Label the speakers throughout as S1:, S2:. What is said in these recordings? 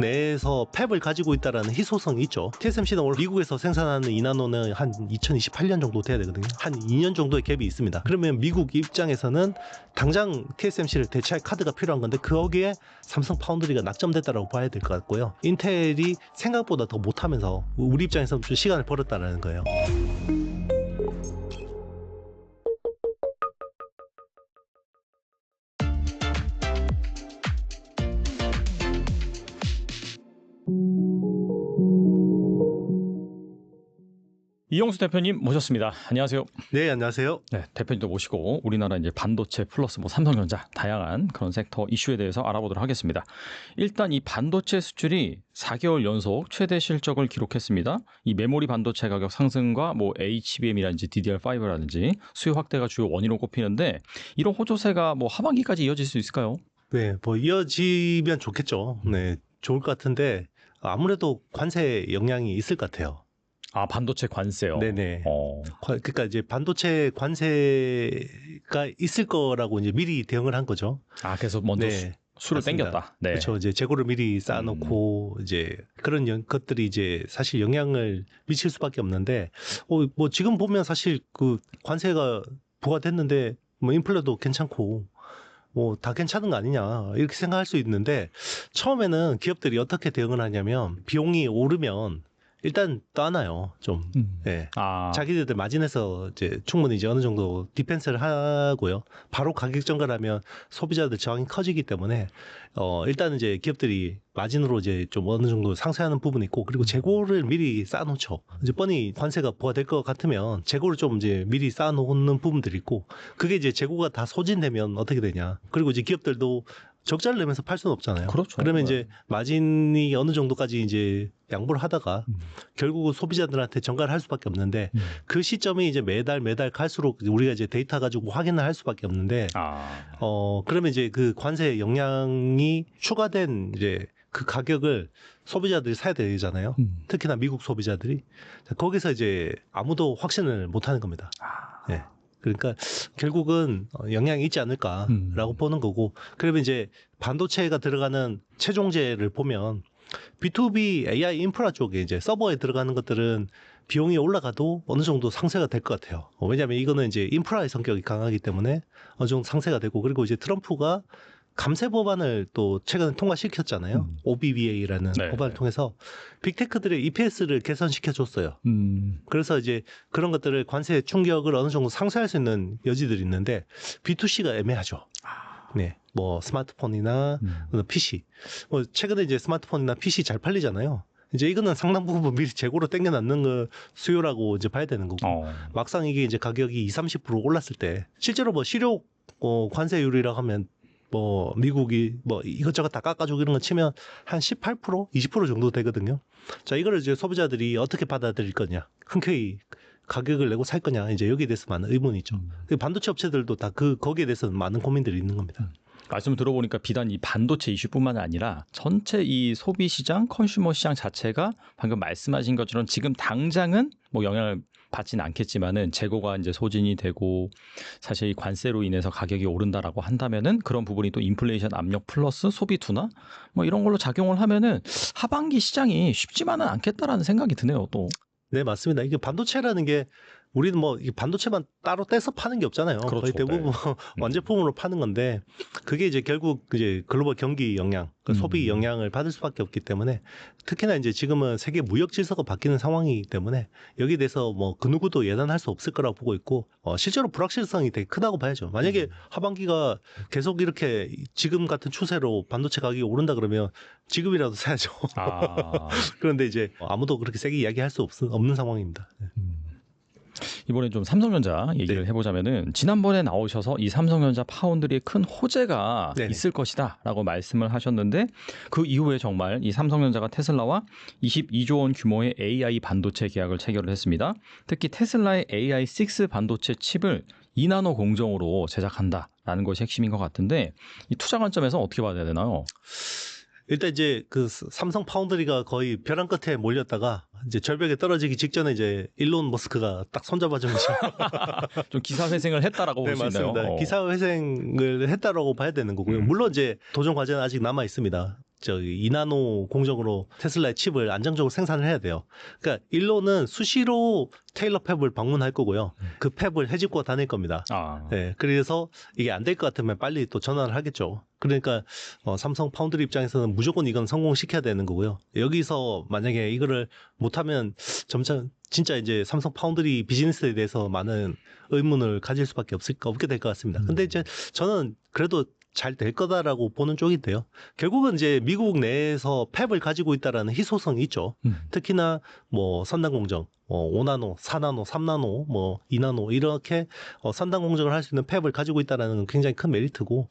S1: 내에서 팹을 가지고 있다라는 희소성이 있죠. TSMC는 원래 미국에서 생산하는 2나노는 한 2028년 정도 돼야 되거든요. 한 2년 정도의 갭이 있습니다. 그러면 미국 입장에서는 당장 TSMC를 대체할 카드가 필요한 건데 거기에 삼성 파운드리가 낙점됐다라고 봐야 될 것 같고요. 인텔이 생각보다 더 못하면서 우리 입장에서 좀 시간을 벌었다라는 거예요.
S2: 이용수 대표님 모셨습니다. 안녕하세요.
S1: 네, 안녕하세요.
S2: 네, 대표님도 모시고 우리나라 이제 반도체 플러스 삼성전자 다양한 그런 섹터 이슈에 대해서 알아보도록 하겠습니다. 일단 이 반도체 수출이 4개월 연속 최대 실적을 기록했습니다. 이 메모리 반도체 가격 상승과 HBM이라든지 DDR5라든지 수요 확대가 주요 원인으로 꼽히는데 이런 호조세가 하반기까지 이어질 수 있을까요?
S1: 네, 이어지면 좋겠죠. 네, 좋을 것 같은데 아무래도 관세 영향이 있을 것 같아요.
S2: 아, 반도체 관세요?
S1: 네네. 그러니까 이제 반도체 관세가 있을 거라고 이제 미리 대응을 한 거죠.
S2: 아, 그래서 먼저 수를 땡겼다. 네.
S1: 그렇죠. 이제 재고를 미리 쌓아놓고 이제 그런 것들이 이제 사실 영향을 미칠 수밖에 없는데, 지금 보면 사실 그 관세가 부과됐는데 인플레도 괜찮고. 다 괜찮은 거 아니냐 이렇게 생각할 수 있는데 처음에는 기업들이 어떻게 대응을 하냐면 비용이 오르면 일단 떠나요. 좀. 네. 자기들 마진에서 이제 충분히 이제 어느 정도 디펜스를 하고요. 바로 가격 전가하면 소비자들 저항이 커지기 때문에 일단 이제 기업들이 마진으로 이제 좀 어느 정도 상쇄하는 부분이 있고 그리고 재고를 미리 쌓아놓죠. 이제 뻔히 관세가 부과될 것 같으면 재고를 좀 이제 미리 쌓아놓는 부분들이 있고 그게 이제 재고가 다 소진되면 어떻게 되냐. 그리고 이제 기업들도 적자를 내면서 팔 수는 없잖아요.
S2: 그렇죠.
S1: 그러면 이제 마진이 어느 정도까지 이제 양보를 하다가 결국은 소비자들한테 전가를 할 수밖에 없는데 그 시점이 이제 매달 갈수록 우리가 이제 데이터 가지고 확인을 할 수밖에 없는데 그러면 이제 그 관세 영향이 추가된 이제 그 가격을 소비자들이 사야 되잖아요. 특히나 미국 소비자들이 거기서 이제 아무도 확신을 못 하는 겁니다. 네. 그러니까 결국은 영향이 있지 않을까라고 보는 거고 그러면 이제 반도체가 들어가는 최종재를 보면 B2B AI 인프라 쪽에 이제 서버에 들어가는 것들은 비용이 올라가도 어느 정도 상쇄가 될 것 같아요. 왜냐하면 이거는 이제 인프라의 성격이 강하기 때문에 어느 정도 상쇄가 되고 그리고 이제 트럼프가 감세 법안을 또 최근에 통과시켰잖아요. OBBA라는 법안을 통해서 빅테크들의 EPS를 개선시켜 줬어요. 그래서 이제 그런 것들을 관세 충격을 어느 정도 상쇄할 수 있는 여지들이 있는데 B2C가 애매하죠. 네. 스마트폰이나 PC. 최근에 이제 스마트폰이나 PC 잘 팔리잖아요. 이제 이거는 상당 부분 미리 재고로 땡겨놨는 거 수요라고 이제 봐야 되는 거고. 막상 이게 이제 가격이 20-30% 올랐을 때 실제로 실효 관세율이라고 하면 미국이 이것저것 다 깎아주고 이런 거 치면 한 18%, 20% 정도 되거든요. 자, 이거를 이제 소비자들이 어떻게 받아들일 거냐. 흔쾌히 가격을 내고 살 거냐. 이제 여기에 대해서 많은 의문이 있죠. 반도체 업체들도 다 거기에 대해서는 많은 고민들이 있는 겁니다.
S2: 말씀을 들어보니까 비단 이 반도체 이슈뿐만 아니라 전체 이 소비 시장, 컨슈머 시장 자체가 방금 말씀하신 것처럼 지금 당장은 영향을 받지는 않겠지만은 재고가 이제 소진이 되고 사실 이 관세로 인해서 가격이 오른다라고 한다면은 그런 부분이 또 인플레이션 압력 플러스 소비 둔화 이런 걸로 작용을 하면은 하반기 시장이 쉽지만은 않겠다라는 생각이 드네요, 또.
S1: 네, 맞습니다. 이게 반도체라는 게 우리는 이 반도체만 따로 떼서 파는 게 없잖아요.
S2: 그렇죠.
S1: 거의 대부분 완제품으로 파는 건데 그게 이제 결국 이제 글로벌 경기 영향, 소비 영향을 받을 수밖에 없기 때문에 특히나 이제 지금은 세계 무역 질서가 바뀌는 상황이기 때문에 여기에 대해서 그 누구도 예단할 수 없을 거라고 보고 있고 실제로 불확실성이 되게 크다고 봐야죠. 만약에 하반기가 계속 이렇게 지금 같은 추세로 반도체 가격이 오른다 그러면 지금이라도 사야죠. 그런데 이제 아무도 그렇게 세게 이야기할 수 없는 상황입니다.
S2: 이번에 좀 삼성전자 얘기를 해보자면은 지난번에 나오셔서 이 삼성전자 파운드리의 큰 호재가 있을 것이다라고 말씀을 하셨는데 그 이후에 정말 이 삼성전자가 테슬라와 22조 원 규모의 AI 반도체 계약을 체결을 했습니다. 특히 테슬라의 AI6 반도체 칩을 2나노 공정으로 제작한다라는 것이 핵심인 것 같은데 이 투자 관점에서 어떻게 봐야 되나요?
S1: 일단 이제 그 삼성 파운드리가 거의 벼랑 끝에 몰렸다가 이제 절벽에 떨어지기 직전에 이제 일론 머스크가 딱 손잡아준 거죠.
S2: 좀 기사회생을 했다라고 볼 수 있나요?
S1: 맞습니다. 기사회생을 했다라고 봐야 되는 거고요. 물론 이제 도전 과제는 아직 남아 있습니다. 2나노 공정으로 테슬라의 칩을 안정적으로 생산을 해야 돼요. 그러니까 일로는 수시로 테일러 팹을 방문할 거고요. 그 팹을 해집고 다닐 겁니다. 네, 그래서 이게 안 될 것 같으면 빨리 또 전환을 하겠죠. 그러니까 삼성 파운드리 입장에서는 무조건 이건 성공시켜야 되는 거고요. 여기서 만약에 이거를 못하면 점차 진짜 이제 삼성 파운드리 비즈니스에 대해서 많은 의문을 가질 수밖에 없게 될 것 같습니다. 근데 이제 저는 그래도 잘 될 거다라고 보는 쪽인데요. 결국은 이제 미국 내에서 팹을 가지고 있다라는 희소성이 있죠. 특히나 뭐 선단 공정, 5나노, 4나노, 3나노, 뭐 2나노 이렇게 선단 공정을 할 수 있는 팹을 가지고 있다라는 건 굉장히 큰 메리트고,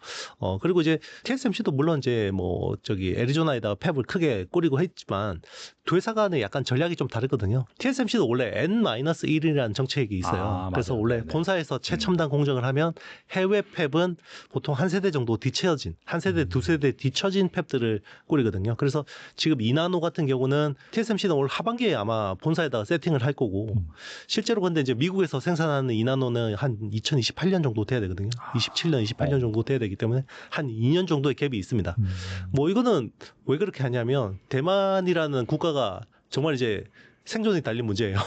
S1: 그리고 이제 TSMC도 물론 이제 뭐 애리조나에다가 팹을 크게 꾸리고 했지만 두 회사 간의 약간 전략이 좀 다르거든요. TSMC도 원래 N-1이라는 정책이 있어요. 그래서
S2: 맞아요.
S1: 원래
S2: 네네.
S1: 본사에서 최첨단 공정을 하면 해외 팹은 보통 한 세대 정도 뒤처진, 한 세대, 두 세대 뒤처진 팹들을 꾸리거든요. 그래서 지금 2나노 같은 경우는 TSMC는 올 하반기에 아마 본사에다가 세팅을 할 거고, 실제로 근데 이제 미국에서 생산하는 2나노는 한 2028년 정도 돼야 되거든요. 27년, 28년 정도 돼야 되기 때문에 한 2년 정도의 갭이 있습니다. 뭐 이거는 왜 그렇게 하냐면 대만이라는 국가가 정말 이제 생존이 달린 문제예요.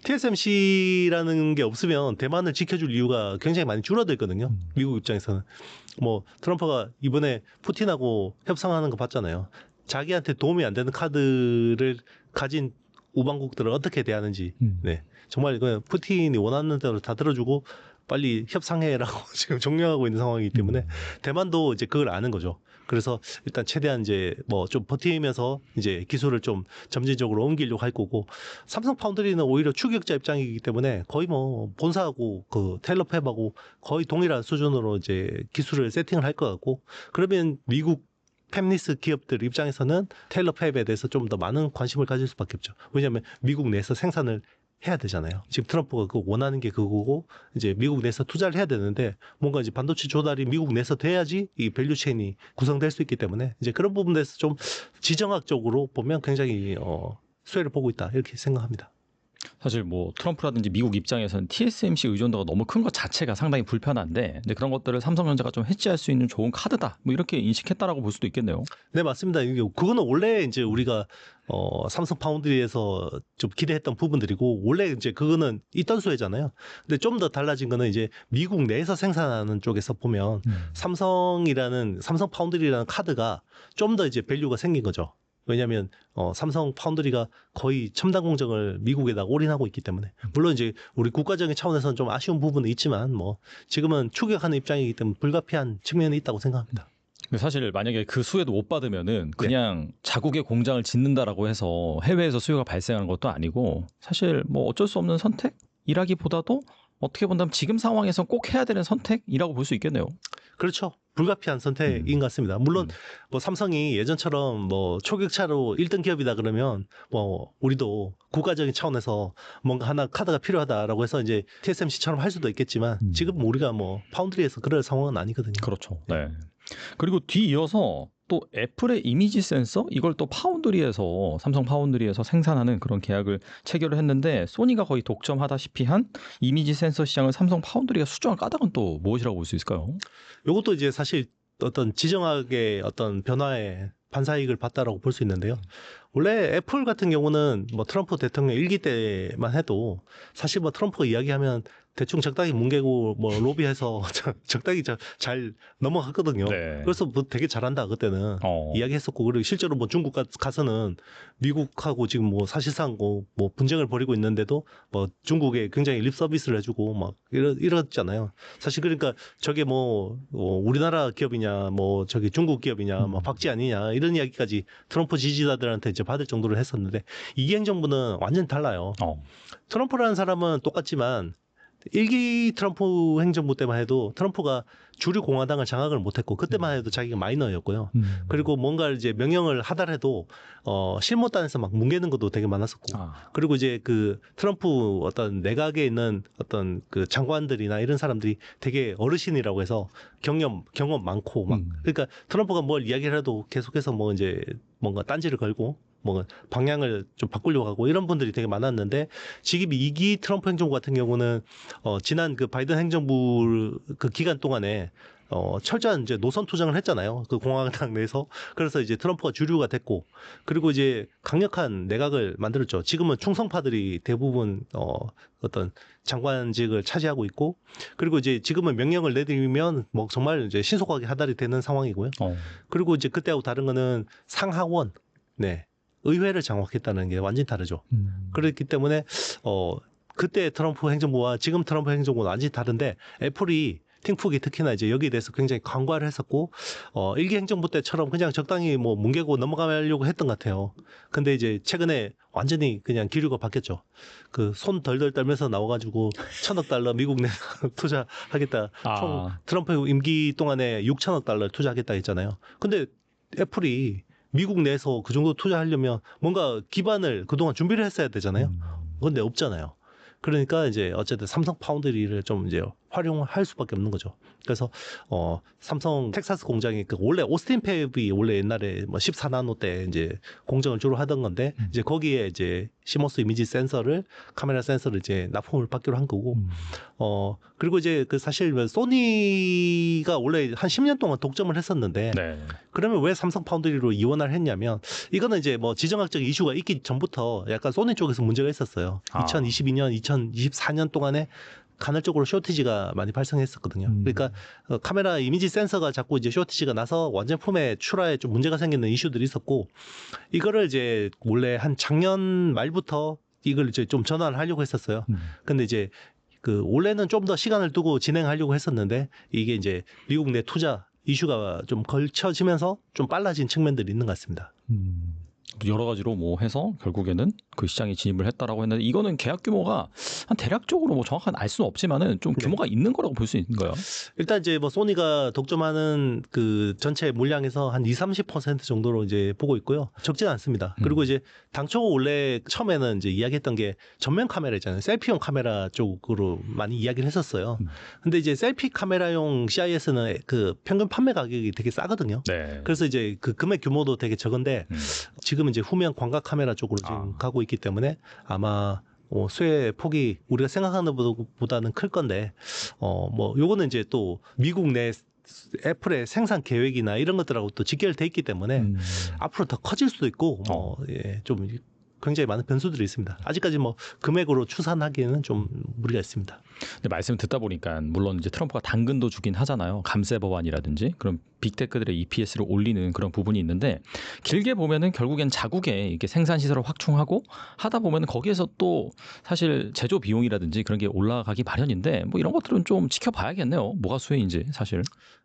S1: TSMC라는 게 없으면 대만을 지켜줄 이유가 굉장히 많이 줄어들거든요. 미국 입장에서는. 뭐 트럼프가 이번에 푸틴하고 협상하는 거 봤잖아요. 자기한테 도움이 안 되는 카드를 가진 우방국들을 어떻게 대하는지. 네, 정말 이거 푸틴이 원하는 대로 다 들어주고 빨리 협상해라고 지금 종료하고 있는 상황이기 때문에 대만도 이제 그걸 아는 거죠. 그래서 일단 최대한 이제 뭐 좀 버티면서 이제 기술을 좀 점진적으로 옮기려고 할 거고, 삼성 파운드리는 오히려 추격자 입장이기 때문에 거의 뭐 본사하고 그 테일러 팹하고 거의 동일한 수준으로 이제 기술을 세팅을 할 것 같고, 그러면 미국 팹리스 기업들 입장에서는 테일러 팹에 대해서 좀 더 많은 관심을 가질 수밖에 없죠. 왜냐하면 미국 내에서 생산을 해야 되잖아요. 지금 트럼프가 그 원하는 게 그거고 이제 미국 내에서 투자를 해야 되는데 뭔가 이제 반도체 조달이 미국 내에서 돼야지 이 밸류 체인이 구성될 수 있기 때문에 이제 그런 부분에서 좀 지정학적으로 보면 굉장히 수혜를 보고 있다 이렇게 생각합니다.
S2: 사실 뭐 트럼프라든지 미국 입장에서는 TSMC 의존도가 너무 큰 것 자체가 상당히 불편한데, 근데 그런 것들을 삼성전자가 좀 해지할 수 있는 좋은 카드다, 뭐 이렇게 인식했다라고 볼 수도 있겠네요.
S1: 네, 맞습니다. 그거는 원래 이제 우리가 삼성 파운드리에서 좀 기대했던 부분들이고, 원래 이제 그거는 있던 수혜잖아요. 근데 좀 더 달라진 거는 이제 미국 내에서 생산하는 쪽에서 보면 삼성 파운드리라는 카드가 좀 더 이제 밸류가 생긴 거죠. 왜냐하면 삼성 파운드리가 거의 첨단 공정을 미국에다 올인하고 있기 때문에, 물론 이제 우리 국가적인 차원에서는 좀 아쉬운 부분은 있지만 뭐 지금은 추격하는 입장이기 때문에 불가피한 측면이 있다고 생각합니다.
S2: 사실 만약에 그 수혜도 못 받으면은 그냥 자국의 공장을 짓는다라고 해서 해외에서 수요가 발생하는 것도 아니고, 사실 뭐 어쩔 수 없는 선택이라기보다도 어떻게 본다면 지금 상황에서 꼭 해야 되는 선택이라고 볼 수 있겠네요.
S1: 그렇죠. 불가피한 선택인 것 같습니다. 물론 뭐 삼성이 예전처럼 뭐 초격차로 1등 기업이다 그러면 뭐 우리도 국가적인 차원에서 뭔가 하나 카드가 필요하다라고 해서 이제 TSMC처럼 할 수도 있겠지만 지금 우리가 뭐 파운드리에서 그럴 상황은 아니거든요.
S2: 그렇죠. 네. 그리고 뒤이어서 또 애플의 이미지 센서, 이걸 또 파운드리에서, 삼성 파운드리에서 생산하는 그런 계약을 체결을 했는데, 소니가 거의 독점하다시피 한 이미지 센서 시장을 삼성 파운드리가 수정한 까닭은 또 무엇이라고 볼 수 있을까요?
S1: 이것도 이제 사실 어떤 지정학의 어떤 변화에 반사이익을 봤다라고 볼 수 있는데요. 원래 애플 같은 경우는 뭐 트럼프 대통령 1기 때만 해도 사실 뭐 트럼프가 이야기하면 대충 적당히 뭉개고 뭐 로비해서 적당히 잘 넘어갔거든요.
S2: 네.
S1: 그래서 뭐 되게 잘한다 그때는 이야기했었고, 그리고 실제로 뭐 중국 가서는 미국하고 지금 뭐 사실상 뭐 분쟁을 벌이고 있는데도 뭐 중국에 굉장히 립 서비스를 해주고 막 이랬잖아요. 사실 그러니까 저게 뭐 우리나라 기업이냐 뭐 저기 중국 기업이냐 뭐 박쥐 아니냐 이런 이야기까지 트럼프 지지자들한테 이제 받을 정도로 했었는데, 이 행정부는 완전 달라요. 트럼프라는 사람은 똑같지만 1기 트럼프 행정부 때만 해도 트럼프가 주류 공화당을 장악을 못했고, 그때만 해도 자기가 마이너였고요. 그리고 뭔가를 이제 명령을 하더라도 실무단에서 막 뭉개는 것도 되게 많았었고, 그리고 이제 그 트럼프 어떤 내각에 있는 어떤 그 장관들이나 이런 사람들이 되게 어르신이라고 해서 경험 많고 막, 그러니까 트럼프가 뭘 이야기를 해도 계속해서 뭐 이제 뭔가 딴지를 걸고 뭐 방향을 좀 바꾸려고 하고 이런 분들이 되게 많았는데, 지금 2기 트럼프 행정부 같은 경우는 지난 그 바이든 행정부 그 기간 동안에 철저한 이제 노선 투쟁을 했잖아요. 그 공화당 내에서. 그래서 이제 트럼프가 주류가 됐고, 그리고 이제 강력한 내각을 만들었죠. 지금은 충성파들이 대부분 어떤 장관직을 차지하고 있고, 그리고 이제 지금은 명령을 내리면 뭐 정말 이제 신속하게 하달이 되는 상황이고요. 그리고 이제 그때하고 다른 거는 상하원, 네, 의회를 장악했다는 게 완전히 다르죠. 그렇기 때문에 그때 트럼프 행정부와 지금 트럼프 행정부는 완전히 다른데, 애플이 팀쿡이 특히나 이제 여기에 대해서 굉장히 강과를 했었고, 일기 행정부 때처럼 그냥 적당히 뭐 뭉개고 넘어가려고 했던 것 같아요. 근데 이제 최근에 완전히 그냥 기류가 바뀌었죠. 그 손 덜덜 떨면서 나와가지고 $1,000억 미국 내 투자하겠다. 총 트럼프 임기 동안에 $6,000억 투자하겠다 했잖아요. 근데 애플이 미국 내에서 그 정도 투자하려면 뭔가 기반을 그동안 준비를 했어야 되잖아요. 근데 없잖아요. 그러니까 이제 어쨌든 삼성 파운드리를 좀 이제 활용할 수밖에 없는 거죠. 그래서 삼성 텍사스 공장이 원래 오스틴 팹이 원래 옛날에 뭐 14나노 때 이제 공정을 주로 하던 건데 이제 거기에 이제 시모스 이미지 센서를 카메라 센서를 이제 납품을 받기로 한 거고 그리고 이제 그 사실 소니가 원래 한 10년 동안 독점을 했었는데 그러면 왜 삼성 파운드리로 이원화를 했냐면 이거는 이제 뭐 지정학적 이슈가 있기 전부터 약간 소니 쪽에서 문제가 있었어요. 2022년, 2024년 동안에 간헐적으로 쇼티지가 많이 발생했었거든요. 그러니까 카메라 이미지 센서가 자꾸 이제 쇼티지가 나서 완제품의 출하에 좀 문제가 생기는 이슈들이 있었고, 이거를 이제 원래 한 작년 말부터 이걸 이제 좀 전환을 하려고 했었어요. 근데 이제 그 원래는 좀 더 시간을 두고 진행하려고 했었는데 이게 이제 미국 내 투자 이슈가 좀 걸쳐지면서 좀 빨라진 측면들이 있는 것 같습니다.
S2: 여러 가지로 뭐 해서 결국에는 그 시장에 진입을 했다라고 했는데, 이거는 계약 규모가 한 대략적으로 뭐 정확한 알 수는 없지만은 좀 규모가 있는 거라고 볼 수 있는가요?
S1: 일단 이제 뭐 소니가 독점하는 그 전체 물량에서 한 20-30% 정도로 이제 보고 있고요. 적지는 않습니다. 그리고 이제 당초 원래 처음에는 이제 이야기했던 게 전면 카메라 있잖아요. 셀피용 카메라 쪽으로 많이 이야기를 했었어요. 근데 이제 셀피 카메라용 CIS는 그 평균 판매 가격이 되게 싸거든요. 그래서 이제 그 금액 규모도 되게 적은데 지금 이제 후면 광각 카메라 쪽으로 지금 가고 있기 때문에 아마 수혜 폭이 우리가 생각하는 것보다는 클 건데 뭐 요거는 이제 또 미국 내 애플의 생산 계획이나 이런 것들하고 또 직결돼 있기 때문에 앞으로 더 커질 수도 있고 좀 굉장히 많은 변수들이 있습니다. 아직까지 뭐 금액으로 추산하기에는 좀 무리가 있습니다.
S2: 근데 말씀 듣다 보니까 물론 이제 트럼프가 당근도 주긴 하잖아요. 감세 법안이라든지 그런 빅테크들의 EPS를 올리는 그런 부분이 있는데, 길게 보면은 결국엔 자국에 이렇게 생산 시설을 확충하고 하다 보면 거기에서 또 사실 제조 비용이라든지 그런 게 올라가기 마련인데, 뭐 이런 것들은 좀 지켜봐야겠네요. 뭐가 수혜인지 사실.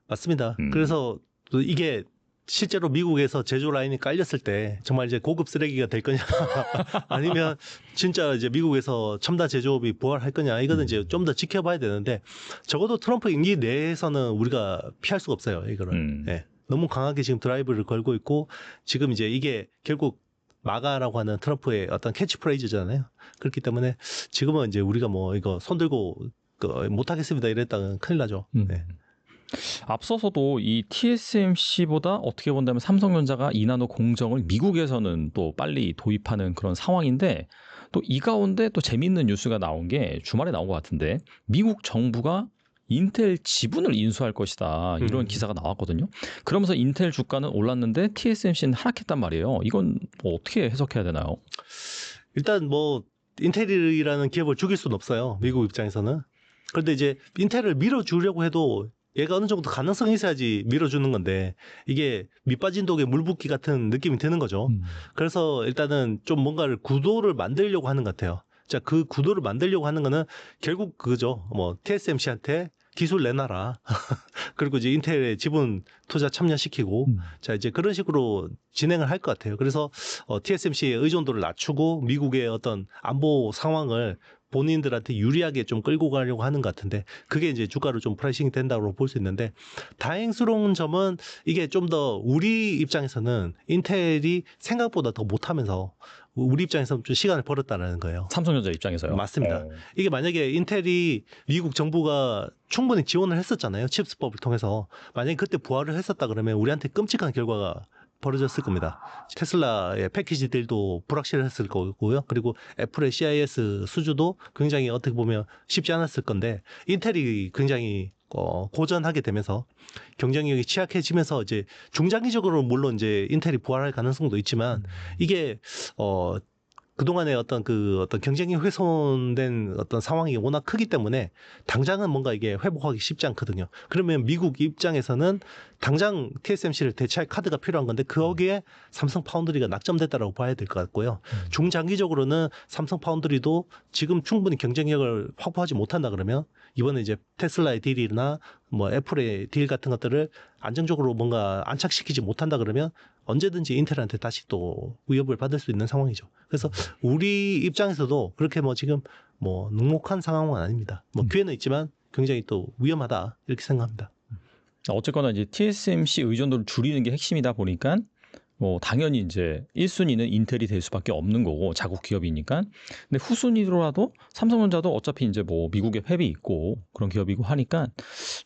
S1: 맞습니다. 그래서 또 이게 실제로 미국에서 제조 라인이 깔렸을 때 정말 이제 고급 쓰레기가 될 거냐 아니면 진짜 이제 미국에서 첨단 제조업이 부활할 거냐, 이거는 이제 좀 더 지켜봐야 되는데, 적어도 트럼프 임기 내에서는 우리가 피할 수가 없어요. 이거를. 네. 너무 강하게 지금 드라이브를 걸고 있고, 지금 이제 이게 결국 마가라고 하는 트럼프의 어떤 캐치프레이즈잖아요. 그렇기 때문에 지금은 이제 우리가 뭐 이거 손들고 못하겠습니다 이랬다면 큰일 나죠. 네.
S2: 앞서서도 이 TSMC보다 어떻게 본다면 삼성전자가 2나노 공정을 미국에서는 또 빨리 도입하는 그런 상황인데, 또 이 가운데 또 재미있는 뉴스가 나온 게 주말에 나온 것 같은데, 미국 정부가 인텔 지분을 인수할 것이다, 이런 기사가 나왔거든요. 그러면서 인텔 주가는 올랐는데 TSMC는 하락했단 말이에요. 이건 뭐 어떻게 해석해야 되나요?
S1: 일단 뭐 인텔이라는 기업을 죽일 수는 없어요, 미국 입장에서는. 그런데 이제 인텔을 밀어주려고 해도 얘가 어느 정도 가능성이 있어야지 밀어주는 건데, 이게 밑빠진 독에 물 붓기 같은 느낌이 드는 거죠. 그래서 일단은 좀 뭔가를 구도를 만들려고 하는 것 같아요. 자, 그 구도를 만들려고 하는 거는 결국 그거죠. 뭐 TSMC한테 기술 내놔라. 그리고 이제 인텔의 지분 투자 참여시키고, 자, 이제 그런 식으로 진행을 할 것 같아요. 그래서 TSMC의 의존도를 낮추고 미국의 어떤 안보 상황을 본인들한테 유리하게 좀 끌고 가려고 하는 것 같은데, 그게 이제 주가로 좀 프라이싱이 된다고 볼 수 있는데, 다행스러운 점은 이게 좀 더 우리 입장에서는 인텔이 생각보다 더 못하면서 우리 입장에서는 좀 시간을 벌었다는 거예요.
S2: 삼성전자 입장에서요?
S1: 맞습니다. 이게 만약에 인텔이 미국 정부가 충분히 지원을 했었잖아요. 칩스법을 통해서. 만약에 그때 부활을 했었다 그러면 우리한테 끔찍한 결과가 벌어졌을 겁니다. 테슬라의 패키지들도 불확실했을 거고요. 그리고 애플의 CIS 수주도 굉장히 어떻게 보면 쉽지 않았을 건데, 인텔이 굉장히 고전하게 되면서 경쟁력이 취약해지면서 이제 중장기적으로 물론 이제 인텔이 부활할 가능성도 있지만 이게 그동안의 어떤 경쟁이 훼손된 어떤 상황이 워낙 크기 때문에 당장은 뭔가 이게 회복하기 쉽지 않거든요. 그러면 미국 입장에서는 당장 TSMC를 대체할 카드가 필요한 건데 거기에 삼성 파운드리가 낙점됐다라고 봐야 될 것 같고요. 중장기적으로는 삼성 파운드리도 지금 충분히 경쟁력을 확보하지 못한다 그러면 이번에 이제 테슬라의 딜이나 뭐 애플의 딜 같은 것들을 안정적으로 뭔가 안착시키지 못한다 그러면 언제든지 인텔한테 다시 또 위협을 받을 수 있는 상황이죠. 그래서 우리 입장에서도 그렇게 뭐 지금 뭐 눅눅한 상황은 아닙니다. 뭐 기회는 있지만 굉장히 또 위험하다 이렇게 생각합니다.
S2: 어쨌거나 이제 TSMC 의존도를 줄이는 게 핵심이다 보니까 뭐 당연히 이제 1순위는 인텔이 될 수밖에 없는 거고 자국 기업이니까. 근데 후순위로라도 삼성전자도 어차피 이제 뭐 미국에 햅이 있고 그런 기업이고 하니까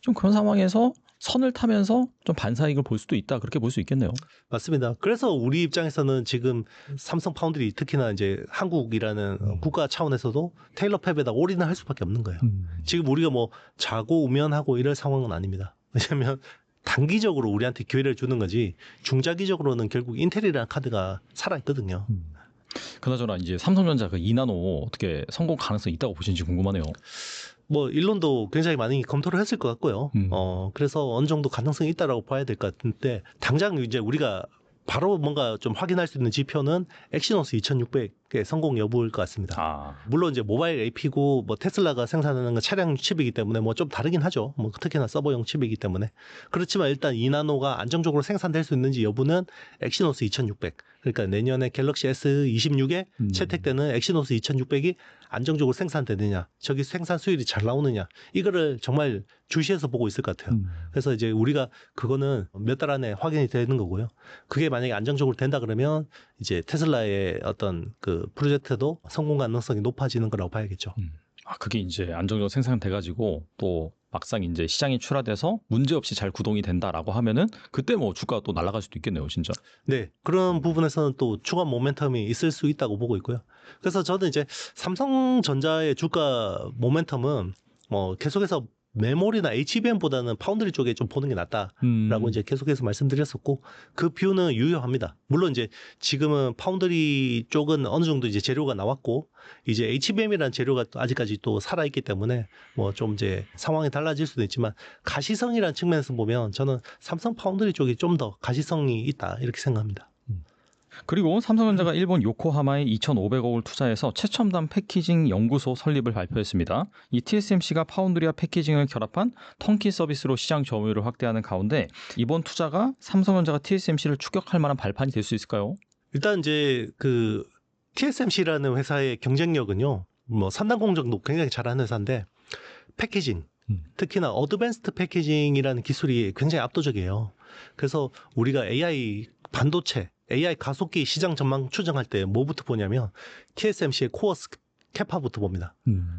S2: 좀 그런 상황에서 선을 타면서 좀 반사이익을 볼 수도 있다. 그렇게 볼 수 있겠네요.
S1: 맞습니다. 그래서 우리 입장에서는 지금 삼성 파운드리 특히나 이제 한국이라는 국가 차원에서도 테일러 팹에다 올인을 할 수밖에 없는 거예요. 지금 우리가 뭐 자고 우면하고 이럴 상황은 아닙니다. 왜냐하면 단기적으로 우리한테 기회를 주는 거지 중장기적으로는 결국 인텔이라는 카드가 살아있거든요.
S2: 그나저나 이제 삼성전자 그 2나노 어떻게 성공 가능성이 있다고 보시는지 궁금하네요.
S1: 뭐 일론도 굉장히 많이 검토를 했을 것 같고요. 그래서 어느 정도 가능성이 있다라고 봐야 될 것 같은데 당장 이제 우리가 바로 뭔가 좀 확인할 수 있는 지표는 엑시노스 2600의 성공 여부일 것 같습니다. 물론 이제 모바일 AP고 뭐 테슬라가 생산하는 건 차량 칩이기 때문에 뭐 좀 다르긴 하죠. 뭐 특히나 서버용 칩이기 때문에. 그렇지만 일단 2나노가 안정적으로 생산될 수 있는지 여부는 엑시노스 2600. 그러니까 내년에 갤럭시 S26에 채택되는 엑시노스 2600이 안정적으로 생산되느냐, 저기 생산 수율이 잘 나오느냐, 이거를 정말 주시해서 보고 있을 것 같아요. 그래서 이제 우리가 그거는 몇 달 안에 확인이 되는 거고요. 그게 만약에 안정적으로 된다 그러면 이제 테슬라의 어떤 그 프로젝트도 성공 가능성이 높아지는 거라고 봐야겠죠.
S2: 그게 이제 안정적으로 생산돼가지고 또 막상 이제 시장이 출하돼서 문제없이 잘 구동이 된다라고 하면은 그때 뭐 주가가 또 날아갈 수도 있겠네요, 진짜.
S1: 네, 그런 부분에서는 또 추가 모멘텀이 있을 수 있다고 보고 있고요. 그래서 저는 이제 삼성전자의 주가 모멘텀은 뭐 계속해서 메모리나 HBM보다는 파운드리 쪽에 좀 보는 게 낫다라고 이제 계속해서 말씀드렸었고 그 뷰는 유효합니다. 물론 이제 지금은 파운드리 쪽은 어느 정도 이제 재료가 나왔고 이제 HBM이라는 재료가 아직까지 또 살아있기 때문에 뭐 좀 이제 상황이 달라질 수도 있지만 가시성이라는 측면에서 보면 저는 삼성 파운드리 쪽이 좀 더 가시성이 있다 이렇게 생각합니다.
S2: 그리고 삼성전자가 일본 요코하마에 2,500억을 투자해서 최첨단 패키징 연구소 설립을 발표했습니다. 이 TSMC가 파운드리와 패키징을 결합한 턴키 서비스로 시장 점유율을 확대하는 가운데 이번 투자가 삼성전자가 TSMC를 추격할 만한 발판이 될 수 있을까요?
S1: 일단 이제 그 TSMC라는 회사의 경쟁력은요. 뭐 산단 공정도 굉장히 잘하는 회사인데 패키징 특히나 어드밴스드 패키징이라는 기술이 굉장히 압도적이에요. 그래서 우리가 AI 반도체, AI 가속기 시장 전망 추정할 때 뭐부터 보냐면 TSMC의 코어스 캐파부터 봅니다.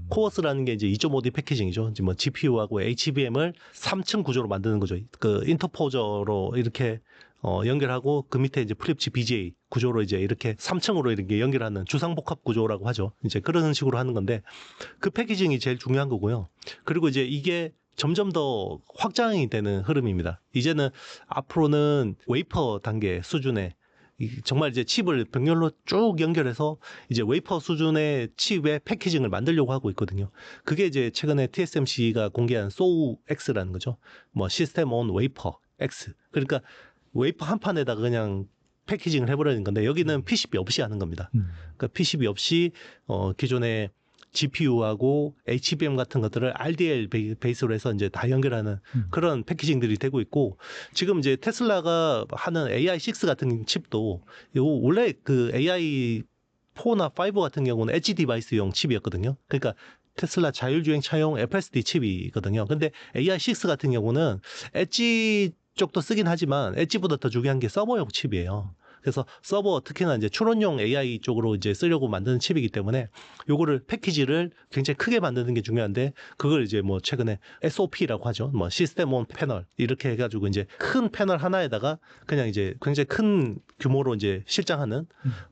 S1: 코어스라는 게 이제 2.5D 패키징이죠. 이제 뭐 GPU하고 HBM을 3층 구조로 만드는 거죠. 그 인터포저로 이렇게 연결하고 그 밑에 이제 프립치 BGA 구조로 이제 이렇게 3층으로 이렇게 연결하는 주상복합 구조라고 하죠. 이제 그런 식으로 하는 건데 그 패키징이 제일 중요한 거고요. 그리고 이제 이게 점점 더 확장이 되는 흐름입니다. 이제는 앞으로는 웨이퍼 단계 수준의 정말 이제 칩을 병렬로 쭉 연결해서 이제 웨이퍼 수준의 칩의 패키징을 만들려고 하고 있거든요. 그게 이제 최근에 TSMC가 공개한 SOUX라는 거죠. 뭐 시스템 온 웨이퍼 X. 그러니까 웨이퍼 한 판에다가 그냥 패키징을 해버리는 건데 여기는 PCB 없이 하는 겁니다. 그러니까 PCB 없이 기존의 GPU하고 HBM 같은 것들을 RDL 베이스로 해서 이제 다 연결하는 그런 패키징들이 되고 있고 지금 이제 테슬라가 하는 AI6 같은 칩도 원래 그 AI4나 5 같은 경우는 엣지 디바이스용 칩이었거든요. 그러니까 테슬라 자율주행 차용 FSD 칩이거든요. 근데 AI6 같은 경우는 엣지 쪽도 쓰긴 하지만 엣지보다 더 중요한 게 서버용 칩이에요. 그래서 서버 특히나 이제 추론용 AI 쪽으로 이제 쓰려고 만드는 칩이기 때문에 요거를 패키지를 굉장히 크게 만드는 게 중요한데 그걸 이제 뭐 최근에 SOP라고 하죠. 뭐 시스템 온 패널 이렇게 해가지고 이제 큰 패널 하나에다가 그냥 이제 굉장히 큰 규모로 이제 실장하는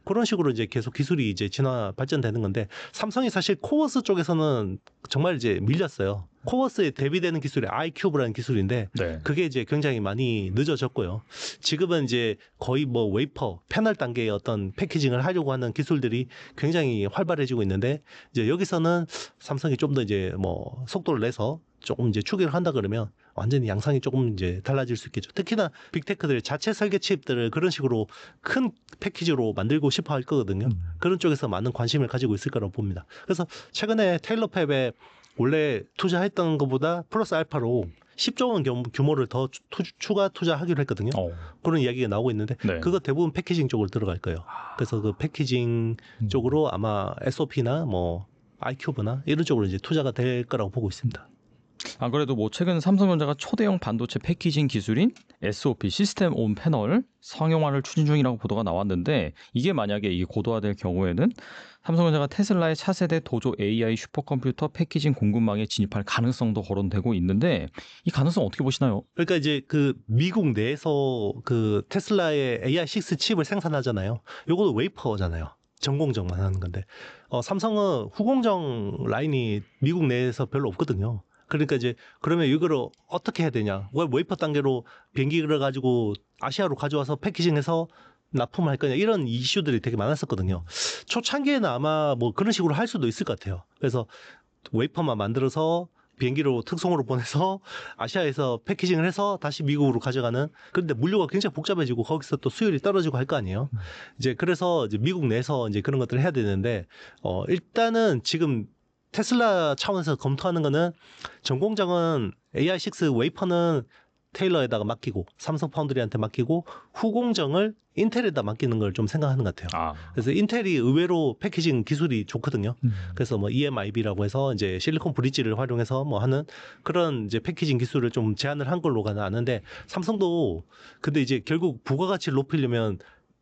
S1: 그런 식으로 이제 계속 기술이 이제 진화 발전되는 건데 삼성이 사실 코어스 쪽에서는 정말 이제 밀렸어요. 코버스에 대비되는 기술이 iCube라는 기술인데
S2: 네.
S1: 그게 이제 굉장히 많이 늦어졌고요. 지금은 이제 거의 뭐 웨이퍼, 패널 단계의 어떤 패키징을 하려고 하는 기술들이 굉장히 활발해지고 있는데 이제 여기서는 삼성이 좀 더 이제 뭐 속도를 내서 조금 이제 추계를 한다 그러면 완전히 양상이 조금 이제 달라질 수 있겠죠. 특히나 빅테크들 자체 설계 칩들을 그런 식으로 큰 패키지로 만들고 싶어 할 거거든요. 그런 쪽에서 많은 관심을 가지고 있을 거라고 봅니다. 그래서 최근에 테일러팹에 원래 투자했던 것보다 플러스 알파로 10조 원 규모를 더 추가 투자하기로 했거든요. 그런 이야기가 나오고 있는데
S2: 네.
S1: 그거 대부분 패키징 쪽으로 들어갈 거예요. 그래서 그 패키징 쪽으로 아마 SOP나 뭐 iCube나 이런 쪽으로 이제 투자가 될 거라고 보고 있습니다.
S2: 안 그래도 뭐 최근 삼성전자가 초대형 반도체 패키징 기술인 SOP 시스템 온 패널 상용화를 추진 중이라고 보도가 나왔는데 이게 만약에 이게 고도화될 경우에는 삼성전자가 테슬라의 차세대 도조 AI 슈퍼컴퓨터 패키징 공급망에 진입할 가능성도 거론되고 있는데 이 가능성 어떻게 보시나요?
S1: 그러니까 이제 그 미국 내에서 그 테슬라의 AI6 칩을 생산하잖아요. 요거도 웨이퍼잖아요. 전공정만 하는 건데 삼성은 후공정 라인이 미국 내에서 별로 없거든요. 그러니까 이제 그러면 이거를 어떻게 해야 되냐? 웨이퍼 단계로 비행기를 가지고 아시아로 가져와서 패키징해서 납품할 거냐 이런 이슈들이 되게 많았었거든요. 초창기에는 아마 뭐 그런 식으로 할 수도 있을 것 같아요. 그래서 웨이퍼만 만들어서 비행기로 특송으로 보내서 아시아에서 패키징을 해서 다시 미국으로 가져가는. 그런데 물류가 굉장히 복잡해지고 거기서 또 수율이 떨어지고 할 거 아니에요. 이제 그래서 이제 미국 내에서 이제 그런 것들을 해야 되는데 일단은 지금 테슬라 차원에서 검토하는 거는 전공장은 AI6 웨이퍼는 테일러에다가 맡기고 삼성 파운드리한테 맡기고 후공정을 인텔에다 맡기는 걸 좀 생각하는 것 같아요. 그래서 인텔이 의외로 패키징 기술이 좋거든요. 그래서 뭐 EMIB라고 해서 이제 실리콘 브릿지를 활용해서 뭐 하는 그런 이제 패키징 기술을 좀 제안을 한 걸로 아는데 삼성도 근데 이제 결국 부가가치를 높이려면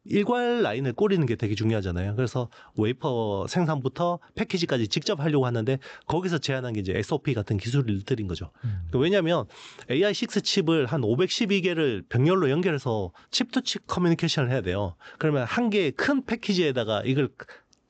S1: 일괄 라인을 꼬리는 게 되게 중요하잖아요. 그래서 웨이퍼 생산부터 패키지까지 직접 하려고 하는데 거기서 제안한 게 이제 SOP 같은 기술들인 거죠. 왜냐하면 AI6 칩을 한 512개를 병렬로 연결해서 칩투칩 커뮤니케이션을 해야 돼요. 그러면 한 개의 큰 패키지에다가 이걸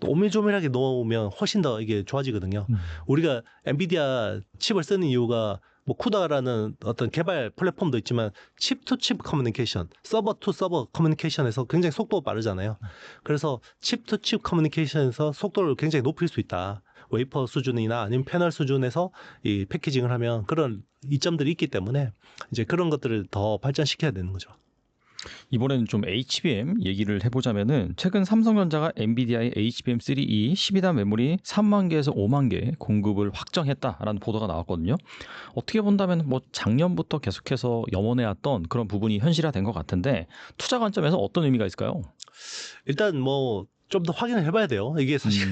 S1: 오밀조밀하게 넣으면 훨씬 더 이게 좋아지거든요. 우리가 엔비디아 칩을 쓰는 이유가 뭐 쿠다라는 어떤 개발 플랫폼도 있지만 칩 투 칩 커뮤니케이션, 서버 투 서버 커뮤니케이션에서 굉장히 속도가 빠르잖아요. 그래서 칩 투 칩 커뮤니케이션에서 속도를 굉장히 높일 수 있다. 웨이퍼 수준이나 아니면 패널 수준에서 이 패키징을 하면 그런 이점들이 있기 때문에 이제 그런 것들을 더 발전시켜야 되는 거죠.
S2: 이번에는 좀 HBM 얘기를 해보자면은 최근 삼성전자가 엔비디아의 HBM3E 12단 메모리 3만 개에서 5만 개 공급을 확정했다라는 보도가 나왔거든요. 어떻게 본다면 뭐 작년부터 계속해서 염원해왔던 그런 부분이 현실화된 것 같은데 투자 관점에서 어떤 의미가 있을까요?
S1: 일단 뭐 좀 더 확인을 해봐야 돼요. 이게 사실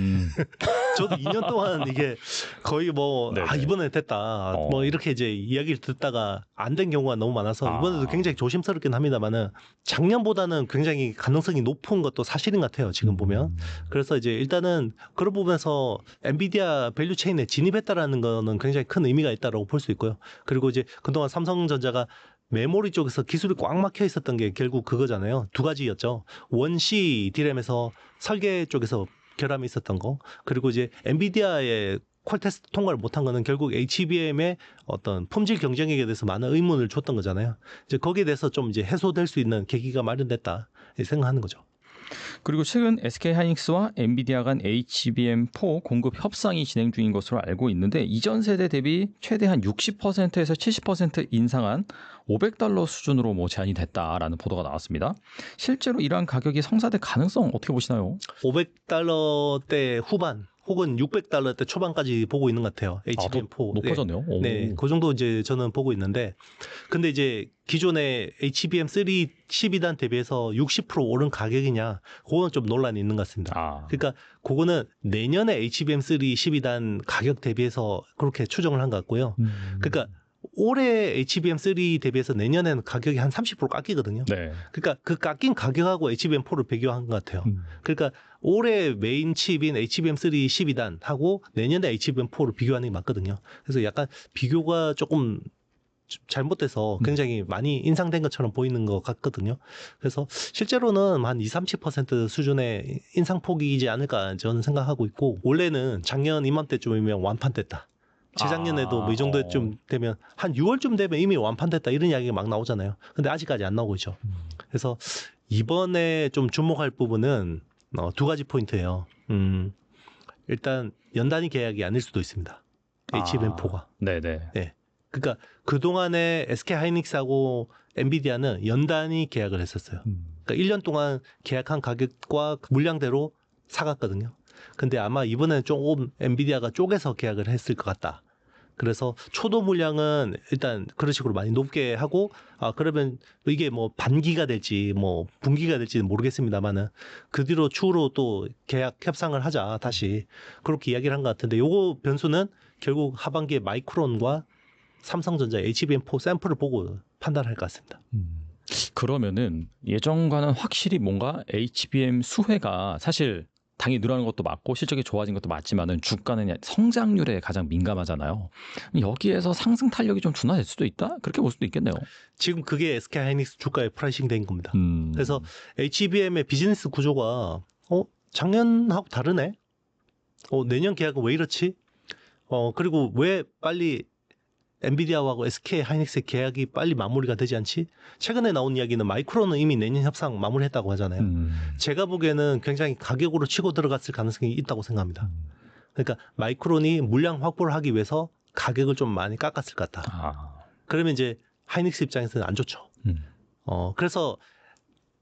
S1: 저도 2년 동안 이게 거의 뭐 이번에 됐다 뭐 이렇게 이제 이야기를 듣다가 안 된 경우가 너무 많아서 이번에도 굉장히 조심스럽긴 합니다만은 작년보다는 굉장히 가능성이 높은 것도 사실인 것 같아요. 지금 보면. 그래서 이제 일단은 그런 부분에서 엔비디아 밸류 체인에 진입했다라는 거는 굉장히 큰 의미가 있다라고 볼 수 있고요. 그리고 이제 그동안 삼성전자가 메모리 쪽에서 기술이 꽉 막혀 있었던 게 결국 그거잖아요. 두 가지였죠. 원C D램에서 설계 쪽에서 결함이 있었던 거. 그리고 이제 엔비디아의 퀄 테스트 통과를 못한 거는 결국 HBM의 어떤 품질 경쟁력에 대해서 많은 의문을 줬던 거잖아요. 이제 거기에 대해서 좀 이제 해소될 수 있는 계기가 마련됐다 생각하는 거죠.
S2: 그리고 최근 SK하이닉스와 엔비디아 간 HBM4 공급 협상이 진행 중인 것으로 알고 있는데 이전 세대 대비 최대 한 60%에서 70% 인상한 $500 수준으로 뭐 제한이 됐다라는 보도가 나왔습니다. 실제로 이러한 가격이 성사될 가능성 어떻게 보시나요?
S1: $500대 후반 혹은 $600대 초반까지 보고 있는 것 같아요. HBM4.
S2: 높아졌네요.
S1: 네, 그 정도 이제 저는 보고 있는데, 근데 이제 기존의 HBM3 12단 대비해서 60% 오른 가격이냐, 그거는 좀 논란이 있는 것 같습니다. 그러니까 그거는 내년에 HBM3 12단 가격 대비해서 그렇게 추정을 한 것 같고요. 그러니까 올해 HBM3 대비해서 내년에는 가격이 한 30% 깎이거든요. 그러니까 그 깎인 가격하고 HBM4를 비교한 것 같아요. 그러니까 올해 메인 칩인 HBM3 12단하고 내년에 HBM4를 비교하는 게 맞거든요. 그래서 약간 비교가 조금 잘못돼서 굉장히 많이 인상된 것처럼 보이는 것 같거든요. 그래서 실제로는 한 20-30% 수준의 인상폭이지 않을까 저는 생각하고 있고, 원래는 작년 이맘때쯤이면 완판됐다. 재작년에도 뭐 이 정도쯤 되면 한 6월쯤 되면 이미 완판됐다 이런 이야기가 막 나오잖아요. 근데 아직까지 안 나오고 있죠. 그래서 이번에 좀 주목할 부분은 두 가지 포인트예요. 일단 연단위 계약이 아닐 수도 있습니다. HBM4가.
S2: 네네.
S1: 네. 그러니까 그 동안에 SK 하이닉스하고 엔비디아는 연단위 계약을 했었어요. 그러니까 1년 동안 계약한 가격과 물량대로 사갔거든요. 근데 아마 이번에는 조금 엔비디아가 쪼개서 계약을 했을 것 같다. 그래서 초도 물량은 일단 그런 식으로 많이 높게 하고, 그러면 이게 뭐 반기가 될지 뭐 분기가 될지는 모르겠습니다만은 그 뒤로 추후로 또 계약 협상을 하자 다시 그렇게 이야기를 한 것 같은데, 요거 변수는 결국 하반기에 마이크론과 삼성전자 HBM4 샘플을 보고 판단할 것 같습니다.
S2: 그러면은 예전과는 확실히 뭔가 HBM 수혜가 사실 당연히 늘어나는 것도 맞고 실적이 좋아진 것도 맞지만은 주가는 성장률에 가장 민감하잖아요. 여기에서 상승 탄력이 좀 둔화될 수도 있다? 그렇게 볼 수도 있겠네요.
S1: 지금 그게 SK 하이닉스 주가에 프라이싱 된 겁니다. 그래서 HBM의 비즈니스 구조가 작년하고 다르네? 내년 계약은 왜 이렇지? 그리고 왜 빨리 엔비디아하고 SK 하이닉스의 계약이 빨리 마무리가 되지 않지? 최근에 나온 이야기는 마이크론은 이미 내년 협상 마무리했다고 하잖아요. 제가 보기에는 굉장히 가격으로 치고 들어갔을 가능성이 있다고 생각합니다. 그러니까 마이크론이 물량 확보를 하기 위해서 가격을 좀 많이 깎았을 것 같다. 그러면 이제 하이닉스 입장에서는 안 좋죠. 그래서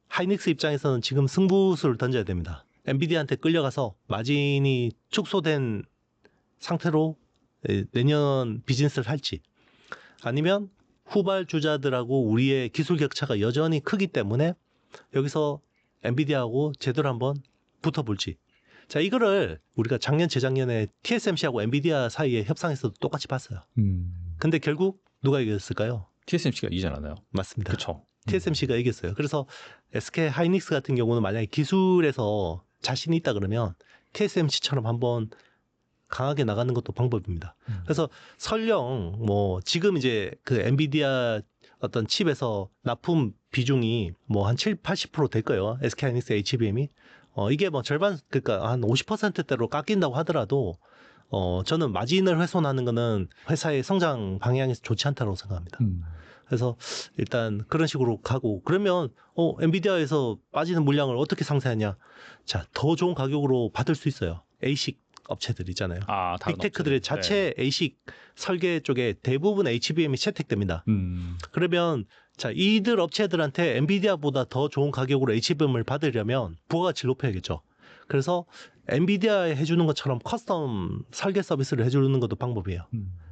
S1: 하이닉스 입장에서는 지금 승부수를 던져야 됩니다. 엔비디아한테 끌려가서 마진이 축소된 상태로 내년 비즈니스를 할지, 아니면 후발주자들하고 우리의 기술 격차가 여전히 크기 때문에 여기서 엔비디아하고 제대로 한번 붙어볼지. 자, 이거를 우리가 작년 재작년에 TSMC하고 엔비디아 사이의 협상에서도 똑같이 봤어요. 근데 결국 누가 이겼을까요?
S2: TSMC가 이기지 않았나요?
S1: 맞습니다.
S2: 그렇죠.
S1: TSMC가 이겼어요. 그래서 SK 하이닉스 같은 경우는 만약에 기술에서 자신이 있다 그러면 TSMC처럼 한번 강하게 나가는 것도 방법입니다. 그래서 설령 뭐 지금 이제 그 엔비디아 어떤 칩에서 납품 비중이 뭐 한 70-80% 될 거예요. SK 하이닉스 HBM이. 이게 뭐 절반, 그러니까 한 50%대로 깎인다고 하더라도 저는 마진을 훼손하는 거는 회사의 성장 방향에서 좋지 않다고 생각합니다. 그래서 일단 그런 식으로 가고, 그러면 엔비디아에서 빠지는 물량을 어떻게 상쇄하냐? 자, 더 좋은 가격으로 받을 수 있어요. ASIC 업체들 있잖아요. 빅테크들의 자체 ASIC 설계 쪽에 대부분 HBM이 채택됩니다. 그러면 자, 이들 업체들한테 엔비디아보다 더 좋은 가격으로 HBM을 받으려면 부가가치를 높여야겠죠. 그래서 엔비디아에 해주는 것처럼 커스텀 설계 서비스를 해주는 것도 방법이에요.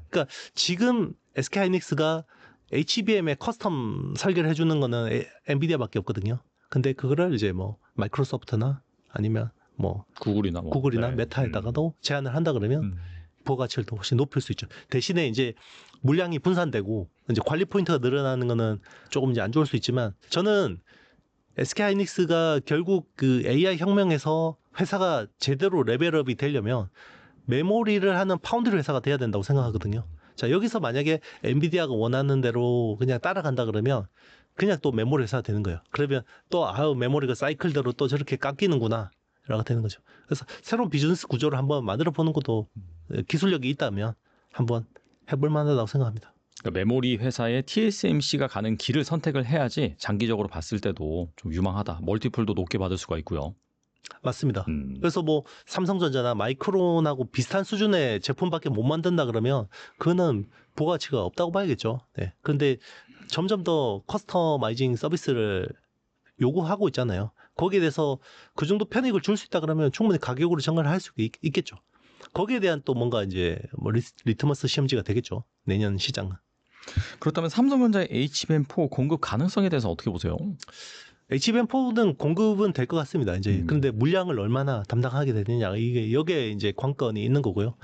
S1: 그러니까 지금 SK 하이닉스가 HBM에 커스텀 설계를 해주는 거는 엔비디아밖에 없거든요. 근데 그거를 이제 뭐 마이크로소프트나 아니면 뭐 구글이나 메타에다가도 제안을 한다 그러면 부가가치를 더 훨씬 높일 수 있죠. 대신에 이제 물량이 분산되고 이제 관리 포인트가 늘어나는 거는 조금 이제 안 좋을 수 있지만, 저는 SK 하이닉스가 결국 그 AI 혁명에서 회사가 제대로 레벨업이 되려면 메모리를 하는 파운드리 회사가 돼야 된다고 생각하거든요. 자, 여기서 만약에 엔비디아가 원하는 대로 그냥 따라간다 그러면 그냥 또 메모리 회사가 되는 거예요. 그러면 또 메모리가 사이클대로 또 저렇게 깎이는구나 라고 되는 거죠. 그래서 새로운 비즈니스 구조를 한번 만들어 보는 것도 기술력이 있다면 한번 해볼 만하다고 생각합니다.
S2: 그러니까 메모리 회사에 TSMC가 가는 길을 선택을 해야지 장기적으로 봤을 때도 좀 유망하다. 멀티플도 높게 받을 수가 있고요.
S1: 맞습니다. 그래서 뭐 삼성전자나 마이크론하고 비슷한 수준의 제품밖에 못 만든다 그러면 그거는 부가가치가 없다고 봐야겠죠. 네. 그런데 점점 더 커스터마이징 서비스를 요구하고 있잖아요. 거기에 대해서 그 정도 편익을 줄 수 있다 그러면 충분히 가격으로 정가를 할 수 있겠죠. 거기에 대한 또 뭔가 이제 뭐 리트머스 시험지가 되겠죠. 내년 시장은.
S2: 그렇다면 삼성전자의 HBM4 공급 가능성에 대해서 어떻게 보세요?
S1: HBM4는 공급은 될 것 같습니다. 이제 그런데 물량을 얼마나 담당하게 되느냐, 이게 여기에 이제 관건이 있는 거고요.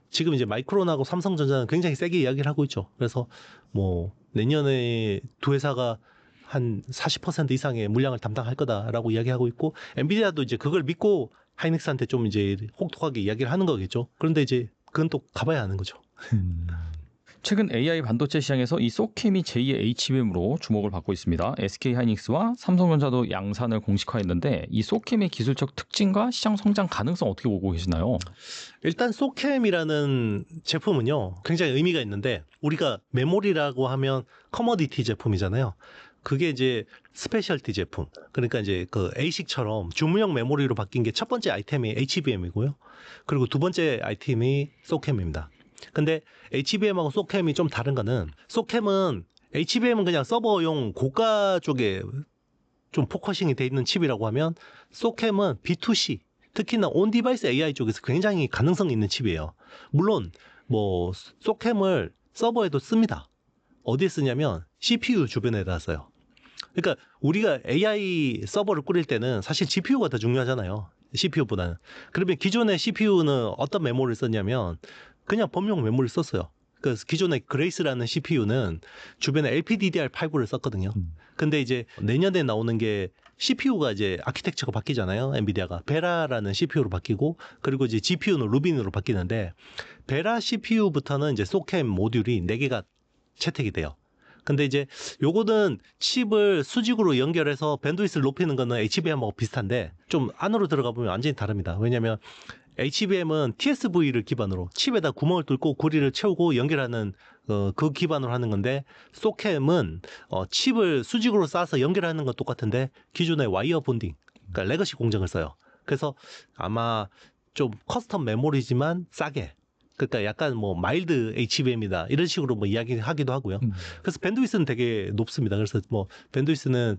S1: 지금 이제 마이크론하고 삼성전자는 굉장히 세게 이야기를 하고 있죠. 그래서 뭐 내년에 두 회사가 한 40% 이상의 물량을 담당할 거다라고 이야기하고 있고, 엔비디아도 이제 그걸 믿고 하이닉스한테 좀 이제 혹독하게 이야기를 하는 거겠죠. 그런데 이제 그건 또 가봐야 하는 거죠.
S2: 최근 AI 반도체 시장에서 이 소캠이 제2의 HBM으로 주목을 받고 있습니다. SK하이닉스와 삼성전자도 양산을 공식화했는데 이 소캠의 기술적 특징과 시장 성장 가능성 어떻게 보고 계시나요?
S1: 일단 소캠이라는 제품은요, 굉장히 의미가 있는데 우리가 메모리라고 하면 커머디티 제품이잖아요. 그게 이제 스페셜티 제품. 그러니까 이제 그 ASIC처럼 주문형 메모리로 바뀐 게 첫 번째 아이템이 HBM이고요. 그리고 두 번째 아이템이 소캠입니다. 근데 HBM하고 소캠이 좀 다른 거는 소캠은 HBM은 그냥 서버용 고가 쪽에 좀 포커싱이 돼 있는 칩이라고 하면 소캠은 B2C 특히나 온디바이스 AI 쪽에서 굉장히 가능성이 있는 칩이에요. 물론 뭐 소캠을 서버에도 씁니다. 어디에 쓰냐면 CPU 주변에다 써요. 그러니까 우리가 AI 서버를 꾸릴 때는 사실 GPU가 더 중요하잖아요. CPU보다는. 그러면 기존의 CPU는 어떤 메모리를 썼냐면 그냥 범용 메모리를 썼어요. 그 기존의 그레이스라는 CPU는 주변에 LPDDR5를 썼거든요. 근데 이제 내년에 나오는 게 CPU가 이제 아키텍처가 바뀌잖아요. 엔비디아가 베라라는 CPU로 바뀌고 그리고 이제 GPU는 루빈으로 바뀌는데 베라 CPU부터는 이제 소캠 모듈이 4개가 채택이 돼요. 근데 이제 요거는 칩을 수직으로 연결해서 밴드위스를 높이는 거는 HBM하고 비슷한데 좀 안으로 들어가 보면 완전히 다릅니다. 왜냐면 HBM은 TSV를 기반으로 칩에다 구멍을 뚫고 고리를 채우고 연결하는 그 기반으로 하는 건데 소캠은 칩을 수직으로 쌓아서 연결하는 건 똑같은데 기존의 와이어 본딩, 그러니까 레거시 공정을 써요. 그래서 아마 좀 커스텀 메모리지만 싸게, 그러니까 약간 뭐 마일드 HBM이다 이런 식으로 뭐 이야기하기도 하고요. 그래서 밴드위스는 되게 높습니다. 그래서 뭐 밴드위스는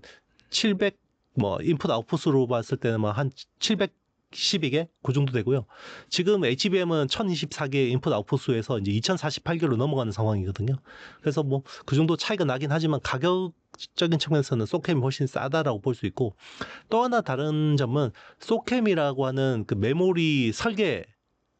S1: 700 뭐 인풋 아웃풋으로 봤을 때는 뭐 한 712개 그 정도 되고요. 지금 HBM은 1024개 인풋 아웃풋 수에서 이제 2048개로 넘어가는 상황이거든요. 그래서 뭐 그 정도 차이가 나긴 하지만 가격적인 측면에서는 소캠이 훨씬 싸다라고 볼 수 있고 또 하나 다른 점은 소캠이라고 하는 그 메모리 설계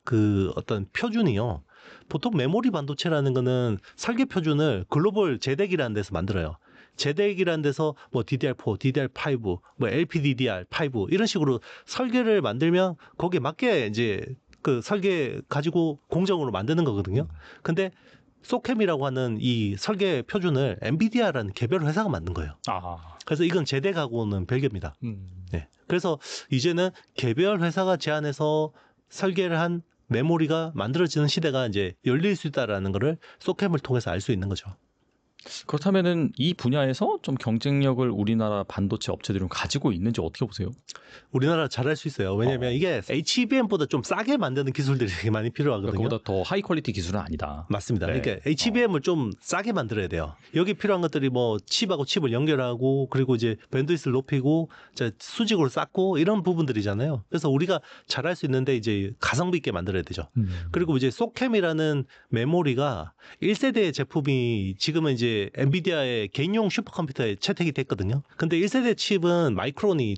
S1: 그 어떤 표준이요. 보통 메모리 반도체라는 거는 설계 표준을 글로벌 제덱이라는 데서 만들어요. 제덱이라는 데서 뭐 DDR4, DDR5, 뭐 LPDDR5 이런 식으로 설계를 만들면 거기에 맞게 이제 그 설계 가지고 공정으로 만드는 거거든요. 근데 소캠이라고 하는 이 설계 표준을 엔비디아라는 개별 회사가 만든 거예요. 그래서 이건 제덱하고는 별개입니다. 네. 그래서 이제는 개별 회사가 제안해서 설계를 한 메모리가 만들어지는 시대가 이제 열릴 수 있다라는 거를 소캠을 통해서 알 수 있는 거죠.
S2: 그렇다면은 이 분야에서 좀 경쟁력을 우리나라 반도체 업체들은 가지고 있는지 어떻게 보세요?
S1: 우리나라 잘할 수 있어요. 왜냐하면 이게 HBM보다 좀 싸게 만드는 기술들이 되게 많이 필요하거든요.
S2: 그보다 더 하이 퀄리티 기술은 아니다.
S1: 맞습니다.
S2: 네.
S1: 그러니까 HBM을 좀 싸게 만들어야 돼요. 여기 필요한 것들이 뭐 칩하고 칩을 연결하고 그리고 이제 밴드위스를 높이고 수직으로 쌓고 이런 부분들이잖아요. 그래서 우리가 잘할 수 있는데 이제 가성비 있게 만들어야 되죠. 그리고 이제 소캠이라는 메모리가 1세대 제품이 지금은 이제 엔비디아의 개인용 슈퍼컴퓨터에 채택이 됐거든요. 근데 1세대 칩은 마이크론이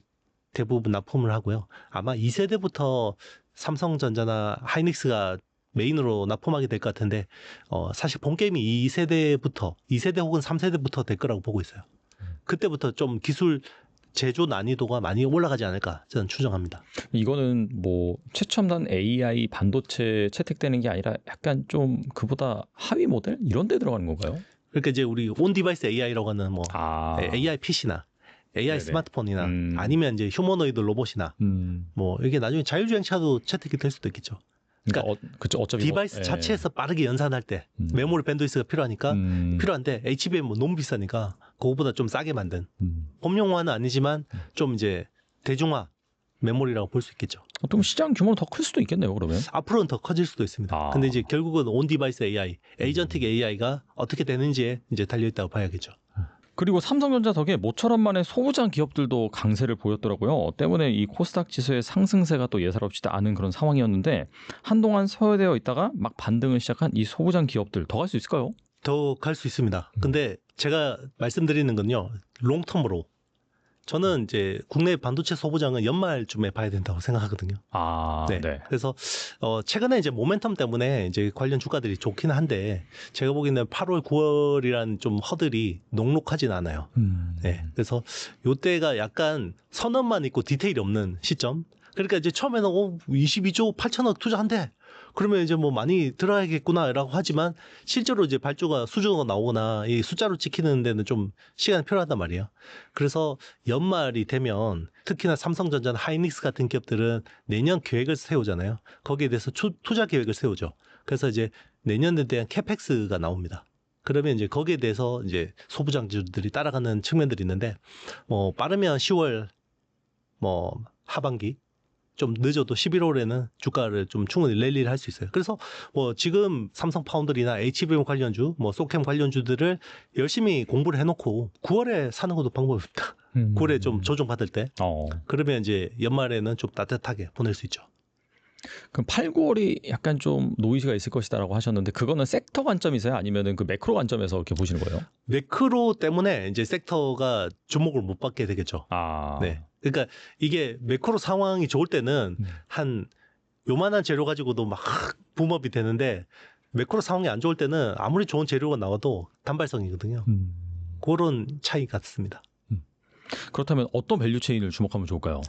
S1: 대부분 납품을 하고요. 아마 2세대부터 삼성전자나 하이닉스가 메인으로 납품하게 될 것 같은데 사실 본 게임이 2세대 혹은 3세대부터 될 거라고 보고 있어요. 그때부터 좀 기술 제조 난이도가 많이 올라가지 않을까 저는 추정합니다.
S2: 이거는 뭐 최첨단 AI 반도체 채택되는 게 아니라 약간 좀 그보다 하위 모델 이런 데 들어가는 건가요?
S1: 그러니까 이제 우리 온디바이스 AI라고 하는 뭐 AI PC나 AI
S2: 네네.
S1: 스마트폰이나 아니면 이제 휴머노이드 로봇이나 뭐 이게 나중에 자율주행차도 채택이 될 수도 있겠죠. 그러니까
S2: 그쵸, 어차피
S1: 디바이스 자체에서 빠르게 연산할 때 메모리 밴드위스가 필요하니까 필요한데 HBM 뭐 너무 비싸니까 그거보다 좀 싸게 만든 범용화는 아니지만 좀 이제 대중화 메모리라고 볼 수 있겠죠.
S2: 어떤 시장 규모는 더 클 수도 있겠네요. 그러면
S1: 앞으로는 더 커질 수도 있습니다. 근데 이제 결국은 온 디바이스 AI, 에이전틱 AI가 어떻게 되는지에 이제 달려 있다고 봐야겠죠.
S2: 그리고 삼성전자 덕에 모처럼 만의 소부장 기업들도 강세를 보였더라고요. 때문에 이 코스닥 지수의 상승세가 또 예사롭지도 않은 그런 상황이었는데 한동안 소외되어 있다가 막 반등을 시작한 이 소부장 기업들 더 갈 수 있을까요?
S1: 더 갈 수 있습니다. 근데 제가 말씀드리는 건요, 롱텀으로. 저는 이제 국내 반도체 소부장은 연말쯤에 봐야 된다고 생각하거든요. 네. 그래서 최근에 이제 모멘텀 때문에 이제 관련 주가들이 좋긴 한데 제가 보기에는 8월, 9월이란 좀 허들이 녹록하진 않아요. 네. 그래서 요때가 약간 선언만 있고 디테일이 없는 시점. 그러니까 이제 처음에는 22조 8천억 투자한대. 그러면 이제 뭐 많이 들어야겠구나라고 하지만 실제로 이제 발주가 수주가 나오거나 이 숫자로 찍히는 데는 좀 시간이 필요하단 말이에요. 그래서 연말이 되면 특히나 삼성전자나 하이닉스 같은 기업들은 내년 계획을 세우잖아요. 거기에 대해서 투자 계획을 세우죠. 그래서 이제 내년에 대한 캐펙스가 나옵니다. 그러면 이제 거기에 대해서 이제 소부장주들이 따라가는 측면들이 있는데 뭐 빠르면 10월 뭐 하반기 좀 늦어도 11월에는 주가를 좀 충분히 랠리를 할 수 있어요. 그래서 뭐 지금 삼성 파운드리나 HBM 관련주, 뭐 소캠 관련주들을 열심히 공부를 해놓고 9월에 사는 것도 방법입니다. 9월에 좀 조정받을 때. 그러면 이제 연말에는 좀 따뜻하게 보낼 수 있죠.
S2: 그럼 8, 9월이 약간 좀 노이즈가 있을 것이다라고 하셨는데 그거는 섹터 관점이세요? 아니면은 그 매크로 관점에서 이렇게 보시는 거예요?
S1: 매크로 때문에 이제 섹터가 주목을 못 받게 되겠죠. 네. 그러니까 이게 매크로 상황이 좋을 때는 한 요만한 재료 가지고도 막 붐업이 되는데 매크로 상황이 안 좋을 때는 아무리 좋은 재료가 나와도 단발성이거든요. 그런 차이 같습니다.
S2: 그렇다면 어떤 밸류 체인을 주목하면 좋을까요?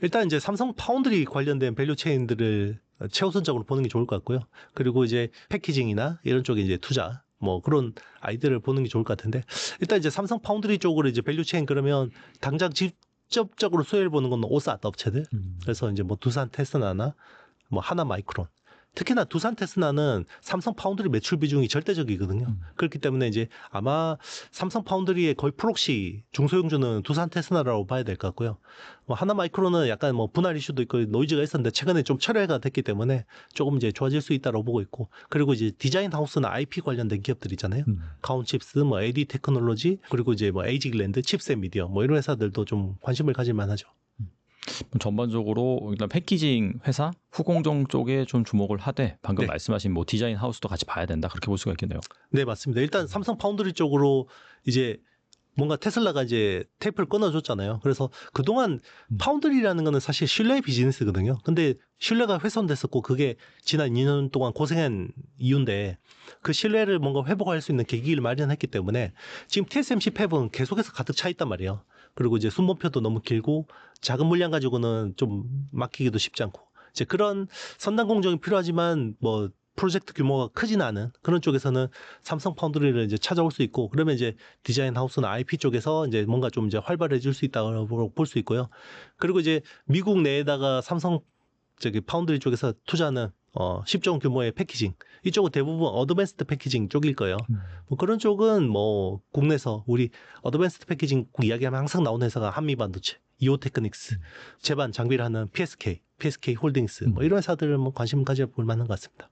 S1: 일단 이제 삼성 파운드리 관련된 밸류 체인들을 최우선적으로 보는 게 좋을 것 같고요. 그리고 이제 패키징이나 이런 쪽에 이제 투자 뭐 그런 아이들을 보는 게 좋을 것 같은데 일단 이제 삼성 파운드리 쪽으로 이제 밸류 체인 그러면 당장 직접적으로 수혜를 보는 건 오사드 업체들. 그래서 이제 뭐 두산 테스나나 뭐 하나 마이크론. 특히나 두산 테스나는 삼성 파운드리 매출 비중이 절대적이거든요. 그렇기 때문에 이제 아마 삼성 파운드리의 거의 프록시 중소형주는 두산 테스나라고 봐야 될 것 같고요. 뭐 하나 마이크론은 약간 뭐 분할 이슈도 있고 노이즈가 있었는데 최근에 좀 철회가 됐기 때문에 조금 이제 좋아질 수 있다고 보고 있고 그리고 이제 디자인 하우스나 IP 관련된 기업들 있잖아요. 가온칩스, 뭐 AD 테크놀로지 그리고 이제 뭐 에이직랜드, 칩셋 미디어 뭐 이런 회사들도 좀 관심을 가질 만하죠.
S2: 전반적으로 일단 패키징 회사, 후공정 쪽에 좀 주목을 하되 방금
S1: 네.
S2: 말씀하신 뭐 디자인 하우스도 같이 봐야 된다 그렇게 볼 수가 있겠네요.
S1: 네, 맞습니다. 일단 삼성 파운드리 쪽으로 이제 뭔가 테슬라가 이제 테이프를 끊어줬잖아요. 그래서 그동안 파운드리라는 거는 사실 신뢰의 비즈니스거든요. 근데 신뢰가 훼손됐었고 그게 지난 2년 동안 고생한 이유인데 그 신뢰를 뭔가 회복할 수 있는 계기를 마련했기 때문에 지금 TSMC 팹은 계속해서 가득 차 있단 말이에요. 그리고 이제 순번표도 너무 길고 작은 물량 가지고는 좀 맡기기도 쉽지 않고 이제 그런 선단 공정이 필요하지만 뭐 프로젝트 규모가 크진 않은 그런 쪽에서는 삼성 파운드리를 이제 찾아올 수 있고 그러면 이제 디자인 하우스나 IP 쪽에서 이제 뭔가 좀 이제 활발해질 수 있다고 볼 수 있고요. 그리고 이제 미국 내에다가 삼성 파운드리 쪽에서 투자하는 10종 규모의 패키징 이쪽은 대부분 어드밴스드 패키징 쪽일 거예요. 뭐 그런 쪽은 뭐 국내에서 우리 어드밴스드 패키징 이야기하면 항상 나오는 회사가 한미반도체, 이오테크닉스, 제반 장비를 하는 PSK 홀딩스 뭐 이런 회사들은 뭐 관심 가져볼 만한 것 같습니다.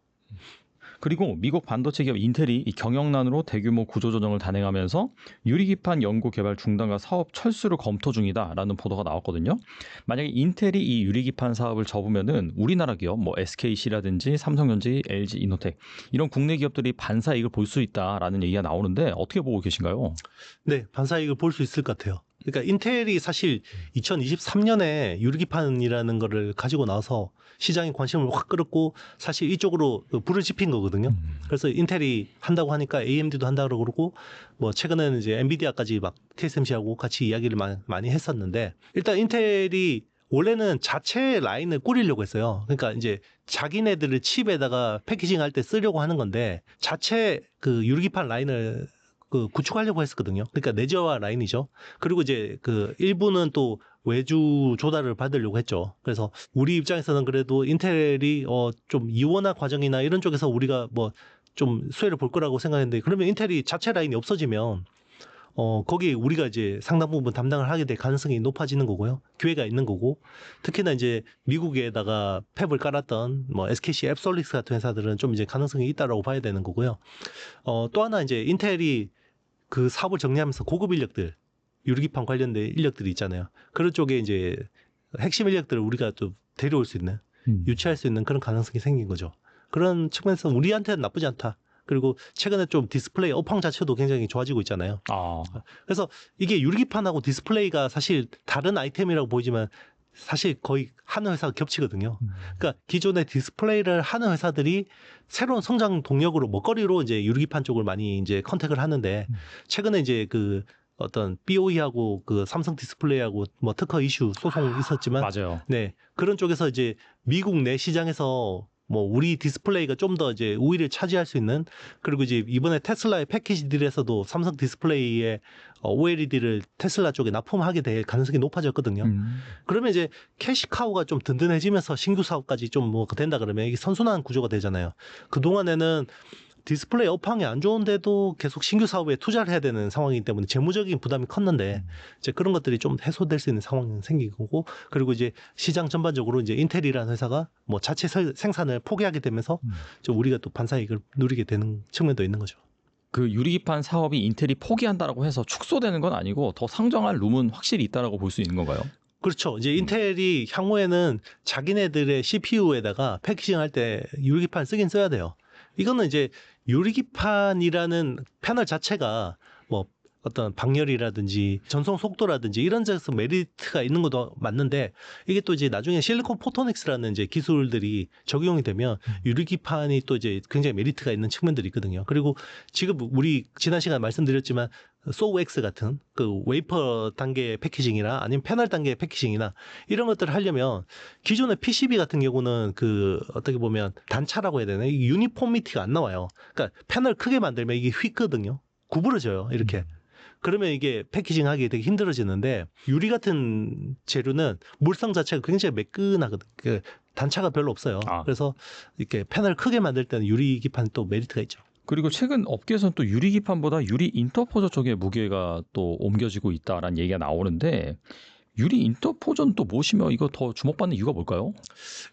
S2: 그리고 미국 반도체 기업 인텔이 이 경영난으로 대규모 구조조정을 단행하면서 유리기판 연구 개발 중단과 사업 철수를 검토 중이다라는 보도가 나왔거든요. 만약에 인텔이 이 유리기판 사업을 접으면은 우리나라 기업 뭐 SKC라든지 삼성전자, LG 이노텍 이런 국내 기업들이 반사이익을 볼 수 있다라는 얘기가 나오는데 어떻게 보고 계신가요?
S1: 네, 반사이익을 볼 수 있을 것 같아요. 그러니까 인텔이 사실 2023년에 유리기판이라는 거를 가지고 나서 시장의 관심을 확 끌었고 사실 이쪽으로 불을 지핀 거거든요. 그래서 인텔이 한다고 하니까 AMD도 한다고 그러고 뭐 최근에는 이제 엔비디아까지 막 TSMC하고 같이 이야기를 많이 했었는데 일단 인텔이 원래는 자체 라인을 꾸리려고 했어요. 그러니까 이제 자기네들을 칩에다가 패키징 할 때 쓰려고 하는 건데 자체 그 유리기판 라인을 구축하려고 했었거든요. 그러니까 내재화 라인이죠. 그리고 이제 그 일부는 또 외주 조달을 받으려고 했죠. 그래서 우리 입장에서는 그래도 인텔이 좀 이원화 과정이나 이런 쪽에서 우리가 뭐 좀 수혜를 볼 거라고 생각했는데 그러면 인텔이 자체 라인이 없어지면 거기 우리가 이제 상당 부분 담당을 하게 될 가능성이 높아지는 거고요. 기회가 있는 거고. 특히나 이제 미국에다가 팹을 깔았던 뭐 SKC 앱솔릭스 같은 회사들은 좀 이제 가능성이 있다라고 봐야 되는 거고요. 또 하나 이제 인텔이 그 사업을 정리하면서 고급 인력들, 유리기판 관련된 인력들이 있잖아요. 그런 쪽에 이제 핵심 인력들을 우리가 좀 데려올 수 있는, 유치할 수 있는 그런 가능성이 생긴 거죠. 그런 측면에서 우리한테는 나쁘지 않다. 그리고 최근에 좀 디스플레이 업황 자체도 굉장히 좋아지고 있잖아요. 그래서 이게 유리기판하고 디스플레이가 사실 다른 아이템이라고 보이지만 사실 거의 하는 회사가 겹치거든요. 그러니까 기존의 디스플레이를 하는 회사들이 새로운 성장 동력으로 먹거리로 이제 유리기판 쪽을 많이 이제 컨택을 하는데 최근에 이제 그 어떤 BOE하고 그 삼성 디스플레이하고 뭐 특허 이슈 소송 있었지만
S2: 맞아요.
S1: 네. 그런 쪽에서 이제 미국 내 시장에서 뭐 우리 디스플레이가 좀 더 이제 우위를 차지할 수 있는, 그리고 이제 이번에 테슬라의 패키지 딜에서도 삼성 디스플레이의 OLED를 테슬라 쪽에 납품하게 될 가능성이 높아졌거든요. 그러면 이제 캐시카우가 좀 든든해지면서 신규 사업까지 좀 뭐 된다 그러면 이게 선순환 구조가 되잖아요. 그동안에는 디스플레이 업황이 안 좋은데도 계속 신규 사업에 투자를 해야 되는 상황이기 때문에 재무적인 부담이 컸는데 이제 그런 것들이 좀 해소될 수 있는 상황이 생기고, 그리고 이제 시장 전반적으로 이제 인텔이라는 회사가 뭐 자체 생산을 포기하게 되면서 좀 우리가 또 반사이익을 누리게 되는 측면도 있는 거죠.
S2: 그 유리기판 사업이 인텔이 포기한다라고 해서 축소되는 건 아니고 더 상정할 룸은 확실히 있다라고 볼 수 있는 건가요?
S1: 그렇죠. 이제 인텔이 향후에는 자기네들의 CPU에다가 패키징 할 때 유리기판 쓰긴 써야 돼요. 이거는 이제 유리기판이라는 패널 자체가 뭐 어떤 방열이라든지 전송 속도라든지 이런 데서 메리트가 있는 것도 맞는데, 이게 또 이제 나중에 실리콘 포토닉스라는 이제 기술들이 적용이 되면 유리기판이 또 이제 굉장히 메리트가 있는 측면들이 있거든요. 그리고 지금 우리 지난 시간에 말씀드렸지만 소우엑스 같은 그 웨이퍼 단계의 패키징이나 아니면 패널 단계의 패키징이나 이런 것들을 하려면 기존의 PCB 같은 경우는 그 어떻게 보면 단차라고 해야 되나, 이 유니폼미티가 안 나와요. 그러니까 패널 크게 만들면 이게 휘거든요. 구부러져요. 이렇게. 그러면 이게 패키징하기 되게 힘들어지는데, 유리 같은 재료는 물성 자체가 굉장히 매끈하거든. 그 단차가 별로 없어요. 그래서 이렇게 패널 크게 만들 때는 유리 기판이 또 메리트가 있죠.
S2: 그리고 최근 업계에서는 또 유리기판보다 유리 인터포저 쪽에 무게가 또 옮겨지고 있다라는 얘기가 나오는데, 유리 인터포저는 또 무엇이며 이거 더 주목받는 이유가 뭘까요?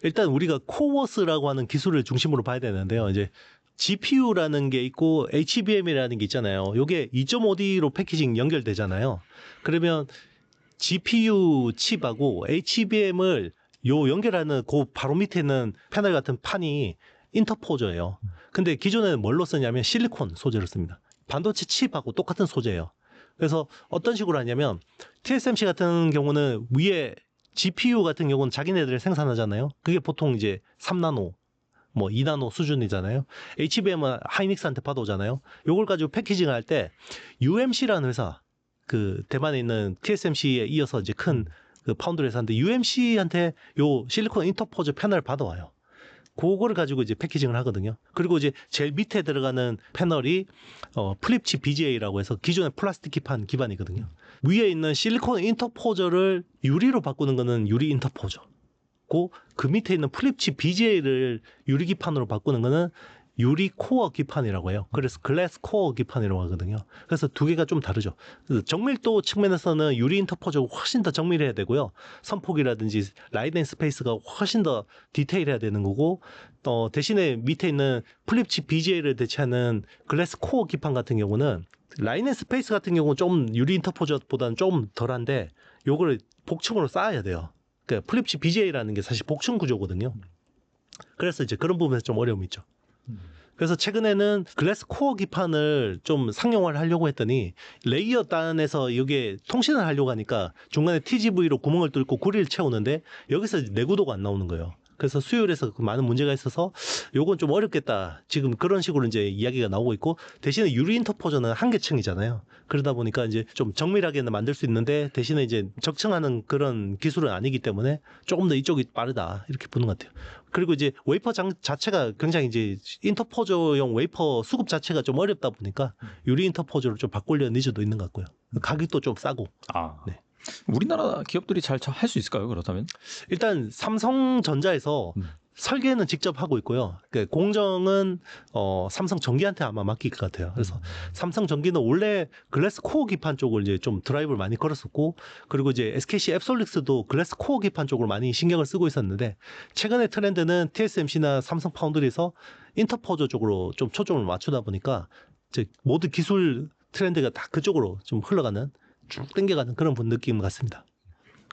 S1: 일단 우리가 코워스라고 하는 기술을 중심으로 봐야 되는데요. 이제 GPU라는 게 있고 HBM이라는 게 있잖아요. 요게 2.5D로 패키징 연결되잖아요. 그러면 GPU 칩하고 HBM을 요 연결하는 그 바로 밑에 있는 패널 같은 판이 인터포저예요. 근데 기존에는 뭘로 쓰냐면 실리콘 소재로 씁니다. 반도체 칩하고 똑같은 소재예요. 그래서 어떤 식으로 하냐면 TSMC 같은 경우는 위에 GPU 같은 경우는 자기네들 생산하잖아요. 그게 보통 이제 3나노 뭐 2나노 수준이잖아요. HBM은 하이닉스한테 받아오잖아요. 요걸 가지고 패키징을 할 때 UMC라는 회사, 그 대만에 있는 TSMC에 이어서 이제 큰 그 파운드리 회사인데 UMC한테 요 실리콘 인터포저 패널을 받아와요. 그거를 가지고 이제 패키징을 하거든요. 그리고 이제 제일 밑에 들어가는 패널이 플립칩 BGA라고 해서 기존의 플라스틱 기판 기반이거든요. 위에 있는 실리콘 인터포저를 유리로 바꾸는 거는 유리 인터포저. 그 밑에 있는 플립칩 BGA를 유리 기판으로 바꾸는 거는 유리 코어 기판이라고 해요. 그래서 글래스 코어 기판이라고 하거든요. 그래서 두 개가 좀 다르죠. 정밀도 측면에서는 유리 인터포저가 훨씬 더 정밀해야 되고요. 선폭이라든지 라이트 앤 스페이스가 훨씬 더 디테일해야 되는 거고, 대신에 밑에 있는 플립칩 BGA를 대체하는 글래스 코어 기판 같은 경우는 라이트 앤 스페이스 같은 경우는 좀 유리 인터포저보다는 좀 덜한데 요거를 복층으로 쌓아야 돼요. 그러니까 플립칩 BGA라는 게 사실 복층 구조거든요. 그래서 이제 그런 부분에서 좀 어려움이 있죠. 그래서 최근에는 글래스 코어 기판을 좀 상용화를 하려고 했더니 레이어 단에서 이게 통신을 하려고 하니까 중간에 TGV로 구멍을 뚫고 구리를 채우는데 여기서 내구도가 안 나오는 거예요. 그래서 수율에서 많은 문제가 있어서 요건 좀 어렵겠다. 지금 그런 식으로 이제 이야기가 나오고 있고, 대신에 유리 인터포저는 한계층이잖아요. 그러다 보니까 이제 좀 정밀하게는 만들 수 있는데 대신에 이제 적층하는 그런 기술은 아니기 때문에 조금 더 이쪽이 빠르다. 이렇게 보는 것 같아요. 그리고 이제 웨이퍼 자체가 굉장히 이제 인터포저용 웨이퍼 수급 자체가 좀 어렵다 보니까 유리 인터포저로 좀 바꾸려는 니즈도 있는 것 같고요. 가격도 좀 싸고.
S2: 네. 우리나라 기업들이 잘 할 수 있을까요? 그렇다면?
S1: 일단 삼성전자에서 설계는 직접 하고 있고요. 공정은 삼성전기한테 아마 맡길 것 같아요. 그래서 삼성전기는 원래 글래스 코어 기판 쪽을 이제 좀 드라이브를 많이 걸었었고, 그리고 이제 SKC 앱솔릭스도 글래스 코어 기판 쪽으로 많이 신경을 쓰고 있었는데, 최근의 트렌드는 TSMC나 삼성 파운드리에서 인터포저 쪽으로 좀 초점을 맞추다 보니까 이제 모든 기술 트렌드가 다 그쪽으로 좀 흘러가는, 쭉 당겨가는 그런 느낌 같습니다.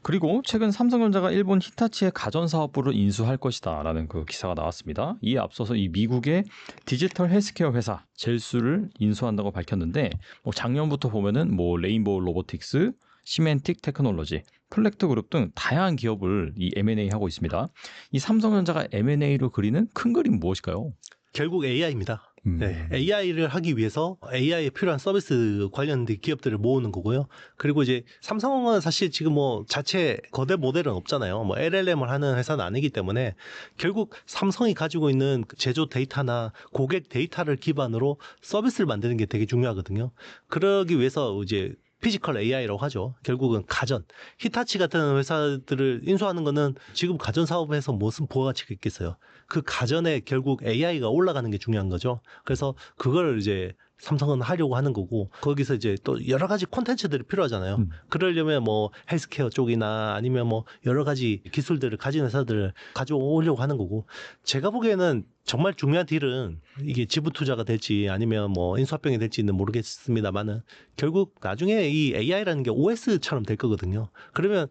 S2: 그리고 최근 삼성전자가 일본 히타치의 가전사업부를 인수할 것이다라는 그 기사가 나왔습니다. 이에 앞서서 이 미국의 디지털 헬스케어 회사 젤수를 인수한다고 밝혔는데, 뭐 작년부터 보면은 뭐 레인보우 로보틱스, 시멘틱 테크놀로지, 플렉트 그룹 등 다양한 기업을 이 M&A 하고 있습니다. 이 삼성전자가 M&A로 그리는 큰 그림 무엇일까요?
S1: 결국 AI입니다. 네, AI를 하기 위해서 AI에 필요한 서비스 관련 기업들을 모으는 거고요. 그리고 이제 삼성은 사실 지금 뭐 자체 거대 모델은 없잖아요. 뭐 LLM을 하는 회사는 아니기 때문에 결국 삼성이 가지고 있는 제조 데이터나 고객 데이터를 기반으로 서비스를 만드는 게 되게 중요하거든요. 그러기 위해서 이제 피지컬 AI라고 하죠. 결국은 가전. 히타치 같은 회사들을 인수하는 거는 지금 가전 사업에서 무슨 부가가치가 있겠어요. 그 가전에 결국 AI가 올라가는 게 중요한 거죠. 그래서 그걸 이제 삼성은 하려고 하는 거고, 거기서 이제 또 여러 가지 콘텐츠들이 필요하잖아요. 그러려면 뭐 헬스케어 쪽이나 아니면 뭐 여러 가지 기술들을 가진 회사들을 가져오려고 하는 거고, 제가 보기에는 정말 중요한 딜은 이게 지분 투자가 될지 아니면 뭐 인수합병이 될지는 모르겠습니다만은 결국 나중에 이 AI라는 게 OS처럼 될 거거든요. 그러면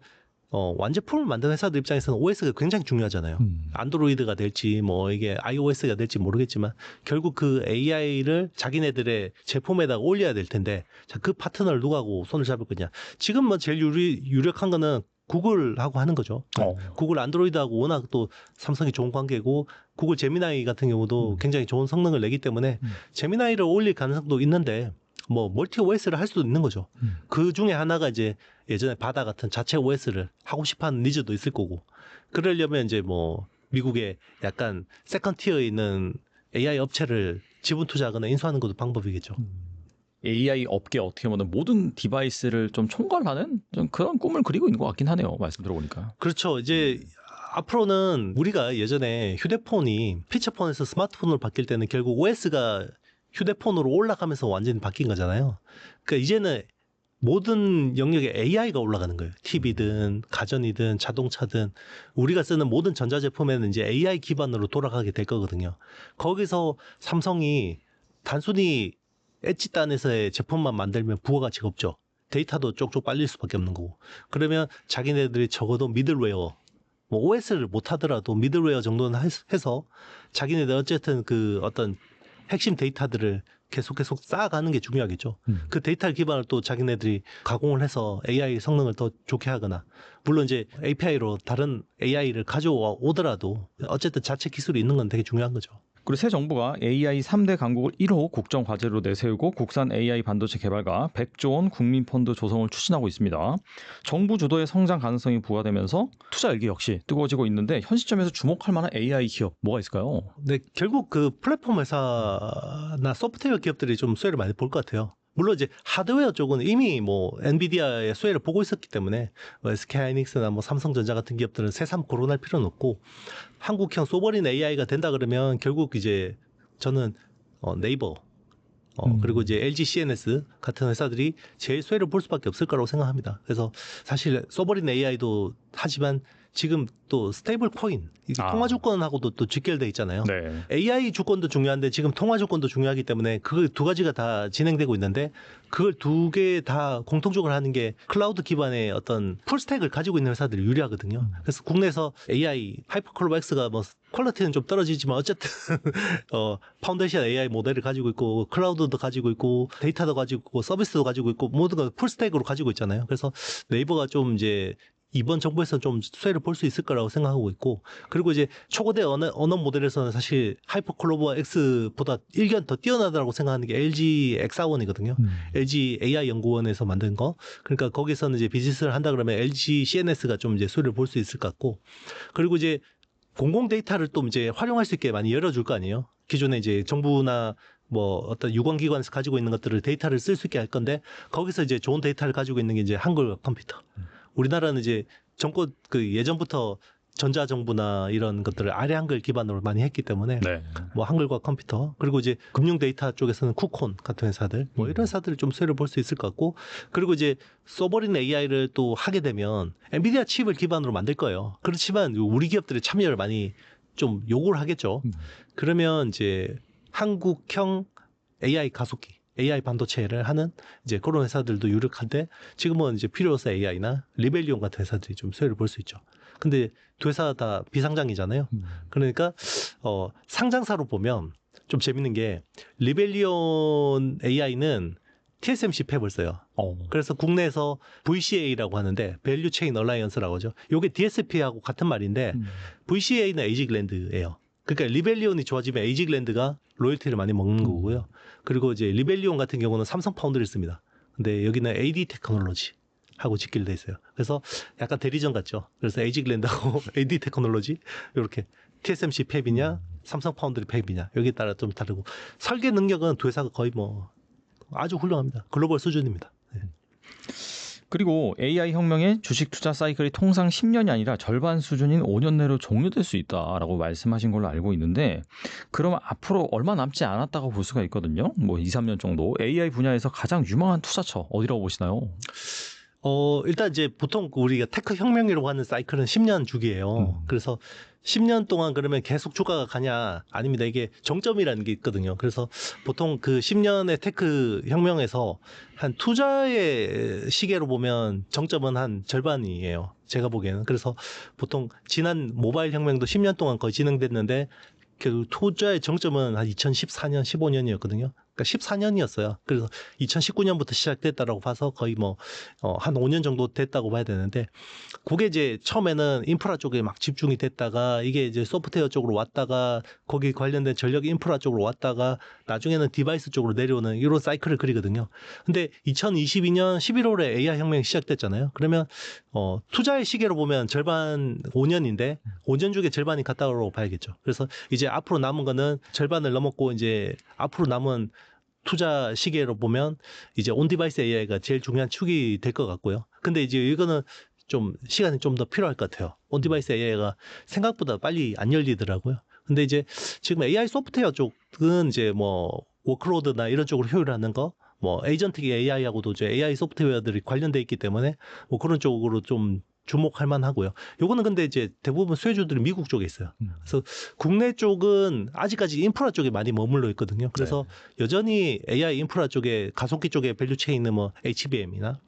S1: 완제품을 만드는 회사들 입장에서는 OS가 굉장히 중요하잖아요. 안드로이드가 될지 뭐 이게 iOS가 될지 모르겠지만 결국 그 AI를 자기네들의 제품에다가 올려야 될 텐데, 자, 그 파트너를 누가 하고 손을 잡을 거냐. 지금 뭐 제일 유력한 거는 구글하고 하는 거죠. 구글 안드로이드하고 워낙 또 삼성이 좋은 관계고, 구글 제미나이 같은 경우도 굉장히 좋은 성능을 내기 때문에 제미나이를 올릴 가능성도 있는데, 뭐 멀티 OS를 할 수도 있는 거죠. 그 중에 하나가 이제 예전에 바다 같은 자체 OS를 하고 싶어하는 니즈도 있을 거고, 그러려면 이제 뭐 미국에 약간 세컨 티어에 있는 AI 업체를 지분 투자하거나 인수하는 것도 방법이겠죠.
S2: AI 업계 어떻게 보면 모든 디바이스를 좀 총괄하는 좀 그런 꿈을 그리고 있는 것 같긴 하네요. 말씀 들어보니까.
S1: 그렇죠. 이제 앞으로는 우리가 예전에 휴대폰이 피처폰에서 스마트폰으로 바뀔 때는 결국 OS가 휴대폰으로 올라가면서 완전히 바뀐 거잖아요. 그러니까 이제는 모든 영역에 AI가 올라가는 거예요. TV든 가전이든 자동차든 우리가 쓰는 모든 전자제품에는 이제 AI 기반으로 돌아가게 될 거거든요. 거기서 삼성이 단순히 엣지단에서의 제품만 만들면 부가가치가 없죠. 데이터도 쪽쪽 빨릴 수밖에 없는 거고. 그러면 자기네들이 적어도 미들웨어, 뭐 OS를 못 하더라도 미들웨어 정도는 해서 자기네들 어쨌든 그 어떤 핵심 데이터들을 계속 쌓아가는 게 중요하겠죠. 그 데이터를 기반으로 또 자기네들이 가공을 해서 AI 성능을 더 좋게 하거나, 물론 이제 API로 다른 AI를 가져오더라도 어쨌든 자체 기술이 있는 건 되게 중요한 거죠.
S2: 그리고 새 정부가 AI 3대 강국을 1호 국정 과제로 내세우고 국산 AI 반도체 개발과 100조 원 국민 펀드 조성을 추진하고 있습니다. 정부 주도의 성장 가능성이 부과되면서 투자 열기 역시 뜨거워지고 있는데, 현 시점에서 주목할 만한 AI 기업 뭐가 있을까요?
S1: 네, 결국 그 플랫폼 회사나 소프트웨어 기업들이 좀 수혜를 많이 볼 것 같아요. 물론 이제 하드웨어 쪽은 이미 뭐 엔비디아의 수혜를 보고 있었기 때문에 뭐 SK하이닉스나 뭐 삼성전자 같은 기업들은 새삼 거론할 필요는 없고, 한국형 소버린 AI가 된다 그러면 결국 이제 저는 네이버 그리고 이제 LG CNS 같은 회사들이 제일 수혜를 볼 수밖에 없을 거라고 생각합니다. 그래서 사실 소버린 AI도 하지만 지금 또 스테이블 코인, 통화 주권하고도 또 직결돼 있잖아요.
S2: 네.
S1: AI 주권도 중요한데 지금 통화 주권도 중요하기 때문에 그 두 가지가 다 진행되고 있는데, 그걸 두 개 다 공통적으로 하는 게 클라우드 기반의 어떤 풀스택을 가지고 있는 회사들이 유리하거든요. 그래서 국내에서 AI 하이퍼클로버 X가 뭐 퀄리티는 좀 떨어지지만 어쨌든 파운데이션 AI 모델을 가지고 있고, 클라우드도 가지고 있고, 데이터도 가지고 있고, 서비스도 가지고 있고, 모든 걸 풀스택으로 가지고 있잖아요. 그래서 네이버가 좀 이제 이번 정부에서 좀 수혜를 볼 수 있을 거라고 생각하고 있고, 그리고 이제 초거대 언어 모델에서는 사실 하이퍼클로버 X보다 일견 더 뛰어나다고 생각하는 게 LG X4원이거든요. LG AI 연구원에서 만든 거. 그러니까 거기서는 이제 비즈니스를 한다 그러면 LG CNS가 좀 이제 수혜를 볼 수 있을 것 같고, 그리고 이제 공공 데이터를 또 이제 활용할 수 있게 많이 열어줄 거 아니에요. 기존에 이제 정부나 뭐 어떤 유관기관에서 가지고 있는 것들을 데이터를 쓸 수 있게 할 건데, 거기서 이제 좋은 데이터를 가지고 있는 게 이제 한글 컴퓨터. 우리나라는 이제 정권 그 예전부터 전자정부나 이런 것들을 아래 한글 기반으로 많이 했기 때문에
S2: 네.
S1: 뭐 한글과 컴퓨터, 그리고 이제 금융 데이터 쪽에서는 쿠콘 같은 회사들, 뭐 이런 회사들을 좀 수혜를 볼 수 있을 것 같고, 그리고 이제 소버린 AI를 또 하게 되면 엔비디아 칩을 기반으로 만들 거예요. 그렇지만 우리 기업들의 참여를 많이 좀 요구를 하겠죠. 그러면 이제 한국형 AI 가속기, AI 반도체를 하는 이제 그런 회사들도 유력한데, 지금은 이제 필요로서 AI나 리벨리온 같은 회사들이 좀 수혜를 볼 수 있죠. 근데 두 회사 다 비상장이잖아요. 그러니까 상장사로 보면 좀 재밌는 게, 리벨리온 AI는 TSMC 팹을 써요. 그래서 국내에서 VCA라고 하는데, 밸류 체인 얼라이언스라고 하죠. 이게 DSP하고 같은 말인데 VCA는 에이지글랜드예요. 그러니까 리벨리온이 좋아지면 에이지글랜드가 로열티를 많이 먹는 거고요. 그리고 이제 리벨리온 같은 경우는 삼성 파운드를 씁니다. 근데 여기는 AD 테크놀로지 하고 짓기로 돼 있어요. 그래서 약간 대리전 같죠. 그래서 에이지글랜드하고 AD 테크놀로지 이렇게 TSMC 팹이냐 삼성 파운드리 팹이냐 여기에 따라 좀 다르고 설계 능력은 두 회사가 거의 뭐 아주 훌륭합니다. 글로벌 수준입니다. 네.
S2: 그리고 AI 혁명의 주식 투자 사이클이 통상 10년이 아니라 절반 수준인 5년 내로 종료될 수 있다라고 말씀하신 걸로 알고 있는데 그러면 앞으로 얼마 남지 않았다고 볼 수가 있거든요. 뭐 2, 3년 정도 AI 분야에서 가장 유망한 투자처 어디라고 보시나요?
S1: 일단 이제 보통 우리가 테크 혁명이라고 하는 사이클은 10년 주기예요. 그래서 10년 동안 그러면 계속 주가가 가냐? 아닙니다. 이게 정점이라는 게 있거든요. 그래서 보통 그 10년의 테크 혁명에서 한 투자의 시계로 보면 정점은 한 절반이에요. 제가 보기에는. 그래서 보통 지난 모바일 혁명도 10년 동안 거의 진행됐는데 그 투자의 정점은 한 2014년, 15년이었거든요. 그러니까 14년이었어요. 그래서 2019년부터 시작됐다라고 봐서 거의 한 5년 정도 됐다고 봐야 되는데, 그게 이제 처음에는 인프라 쪽에 막 집중이 됐다가 이게 이제 소프트웨어 쪽으로 왔다가 거기 관련된 전력 인프라 쪽으로 왔다가 나중에는 디바이스 쪽으로 내려오는 이런 사이클을 그리거든요. 근데 2022년 11월에 AI 혁명이 시작됐잖아요. 그러면 투자의 시계로 보면 절반 5년인데 5년 중에 절반이 갔다고 봐야겠죠. 그래서 이제 앞으로 남은 거는 절반을 넘었고 이제 앞으로 남은 투자 시계로 보면 이제 온디바이스 AI가 제일 중요한 축이 될 것 같고요. 근데 이제 이거는 좀 시간이 좀 더 필요할 것 같아요. 온디바이스 AI가 생각보다 빨리 안 열리더라고요. 근데 이제 지금 AI 소프트웨어 쪽은 이제 뭐 워크로드나 이런 쪽으로 효율하는 거, 뭐 에이전틱 AI하고도 이제 AI 소프트웨어들이 관련돼 있기 때문에 뭐 그런 쪽으로 좀 주목할 만하고요. 요거는 근데 이제 대부분 수혜주들이 미국 쪽에 있어요. 그래서 국내 쪽은 아직까지 인프라 쪽에 많이 머물러 있거든요. 그래서 여전히 AI 인프라 쪽에 가속기 쪽에 밸류체인은 뭐 HBM이나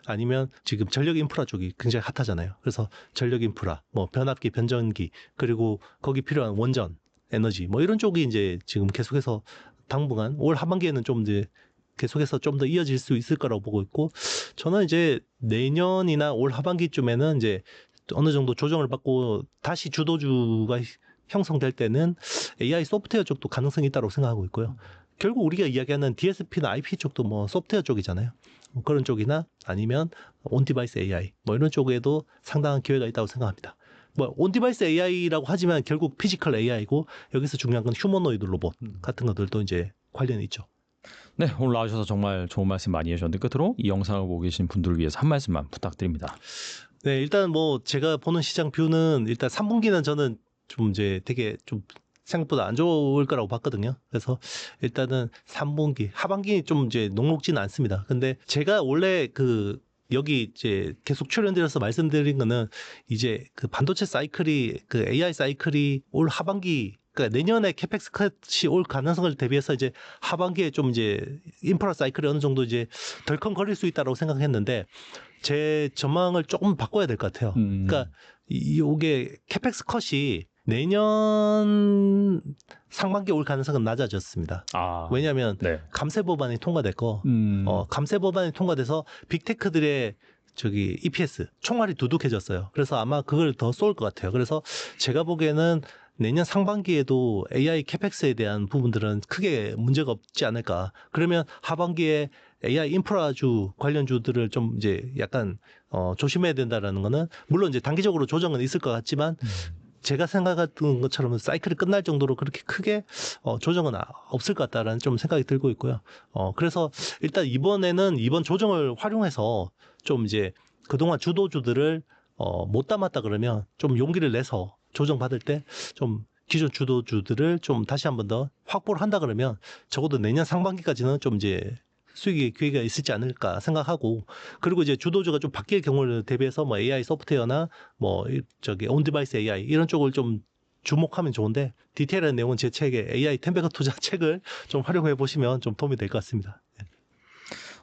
S1: 아니면 지금 전력 인프라 쪽이 굉장히 핫하잖아요. 그래서 전력 인프라, 뭐 변압기, 변전기, 그리고 거기 필요한 원전, 에너지 뭐 이런 쪽이 이제 지금 계속해서 당분간 올 하반기에는 좀 이제 계속해서 좀 더 이어질 수 있을 거라고 보고 있고, 저는 이제 내년이나 올 하반기쯤에는 이제 어느 정도 조정을 받고 다시 주도주가 형성될 때는 AI 소프트웨어 쪽도 가능성이 있다고 생각하고 있고요. 결국 우리가 이야기하는 DSP나 IP 쪽도 뭐 소프트웨어 쪽이잖아요. 뭐 그런 쪽이나 아니면 온디바이스 AI 뭐 이런 쪽에도 상당한 기회가 있다고 생각합니다. 뭐 온디바이스 AI라고 하지만 결국 피지컬 AI고 여기서 중요한 건 휴머노이드 로봇 같은 것들도 이제 관련이 있죠.
S2: 네, 오늘 나와주셔서 정말 좋은 말씀 많이 해주셨는데 끝으로 이 영상을 보고 계신 분들을 위해서 한 말씀만 부탁드립니다.
S1: 네, 일단 뭐 제가 보는 시장 뷰는 일단 3분기는 저는 좀 이제 되게 좀 생각보다 안 좋을 거라고 봤거든요. 그래서 일단은 3분기, 하반기 좀 이제 녹록지는 않습니다. 근데 제가 원래 여기 이제 계속 출연드려서 말씀드린 거는 이제 그 반도체 사이클이 그 AI 사이클이 올 하반기 그러니까 내년에 캐펙스 컷이 올 가능성을 대비해서 이제 하반기에 좀 이제 인프라 사이클이 어느 정도 이제 덜컹거릴 수 있다고 생각했는데 제 전망을 조금 바꿔야 될 것 같아요. 그러니까 이게 캐펙스 컷이 내년 상반기에 올 가능성은 낮아졌습니다. 왜냐하면
S2: 네.
S1: 감세 법안이 통과됐고 감세 법안이 통과돼서 빅테크들의 EPS 총알이 두둑해졌어요. 그래서 아마 그걸 더 쏠 것 같아요. 그래서 제가 보기에는 내년 상반기에도 AI 캐펙스에 대한 부분들은 크게 문제가 없지 않을까. 그러면 하반기에 AI 인프라주 관련주들을 좀 이제 약간 조심해야 된다라는 거는 물론 이제 단기적으로 조정은 있을 것 같지만 제가 생각했던 것처럼 사이클이 끝날 정도로 그렇게 크게 조정은 없을 것 같다라는 좀 생각이 들고 있고요. 그래서 일단 이번에는 이번 조정을 활용해서 좀 이제 그동안 주도주들을 못 담았다 그러면 좀 용기를 내서 조정받을 때 좀 기존 주도주들을 좀 다시 한 번 더 확보를 한다 그러면 적어도 내년 상반기까지는 좀 이제 수익의 기회가 있을지 않을까 생각하고, 그리고 이제 주도주가 좀 바뀔 경우를 대비해서 뭐 AI 소프트웨어나 뭐 온디바이스 AI 이런 쪽을 좀 주목하면 좋은데 디테일한 내용은 제 책에 AI 텐베거 투자 책을 좀 활용해 보시면 좀 도움이 될 것 같습니다.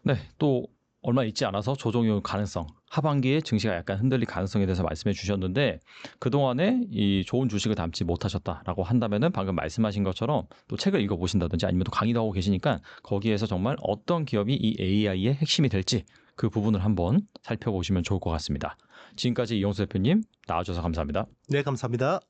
S2: 네, 또 얼마 있지 않아서 조정이 올 가능성, 하반기에 증시가 약간 흔들릴 가능성에 대해서 말씀해 주셨는데 그동안에 이 좋은 주식을 담지 못하셨다라고 한다면은 방금 말씀하신 것처럼 또 책을 읽어보신다든지 아니면 또 강의도 하고 계시니까 거기에서 정말 어떤 기업이 이 AI의 핵심이 될지 그 부분을 한번 살펴보시면 좋을 것 같습니다. 지금까지 이영수 대표님 나와주셔서 감사합니다.
S1: 네, 감사합니다.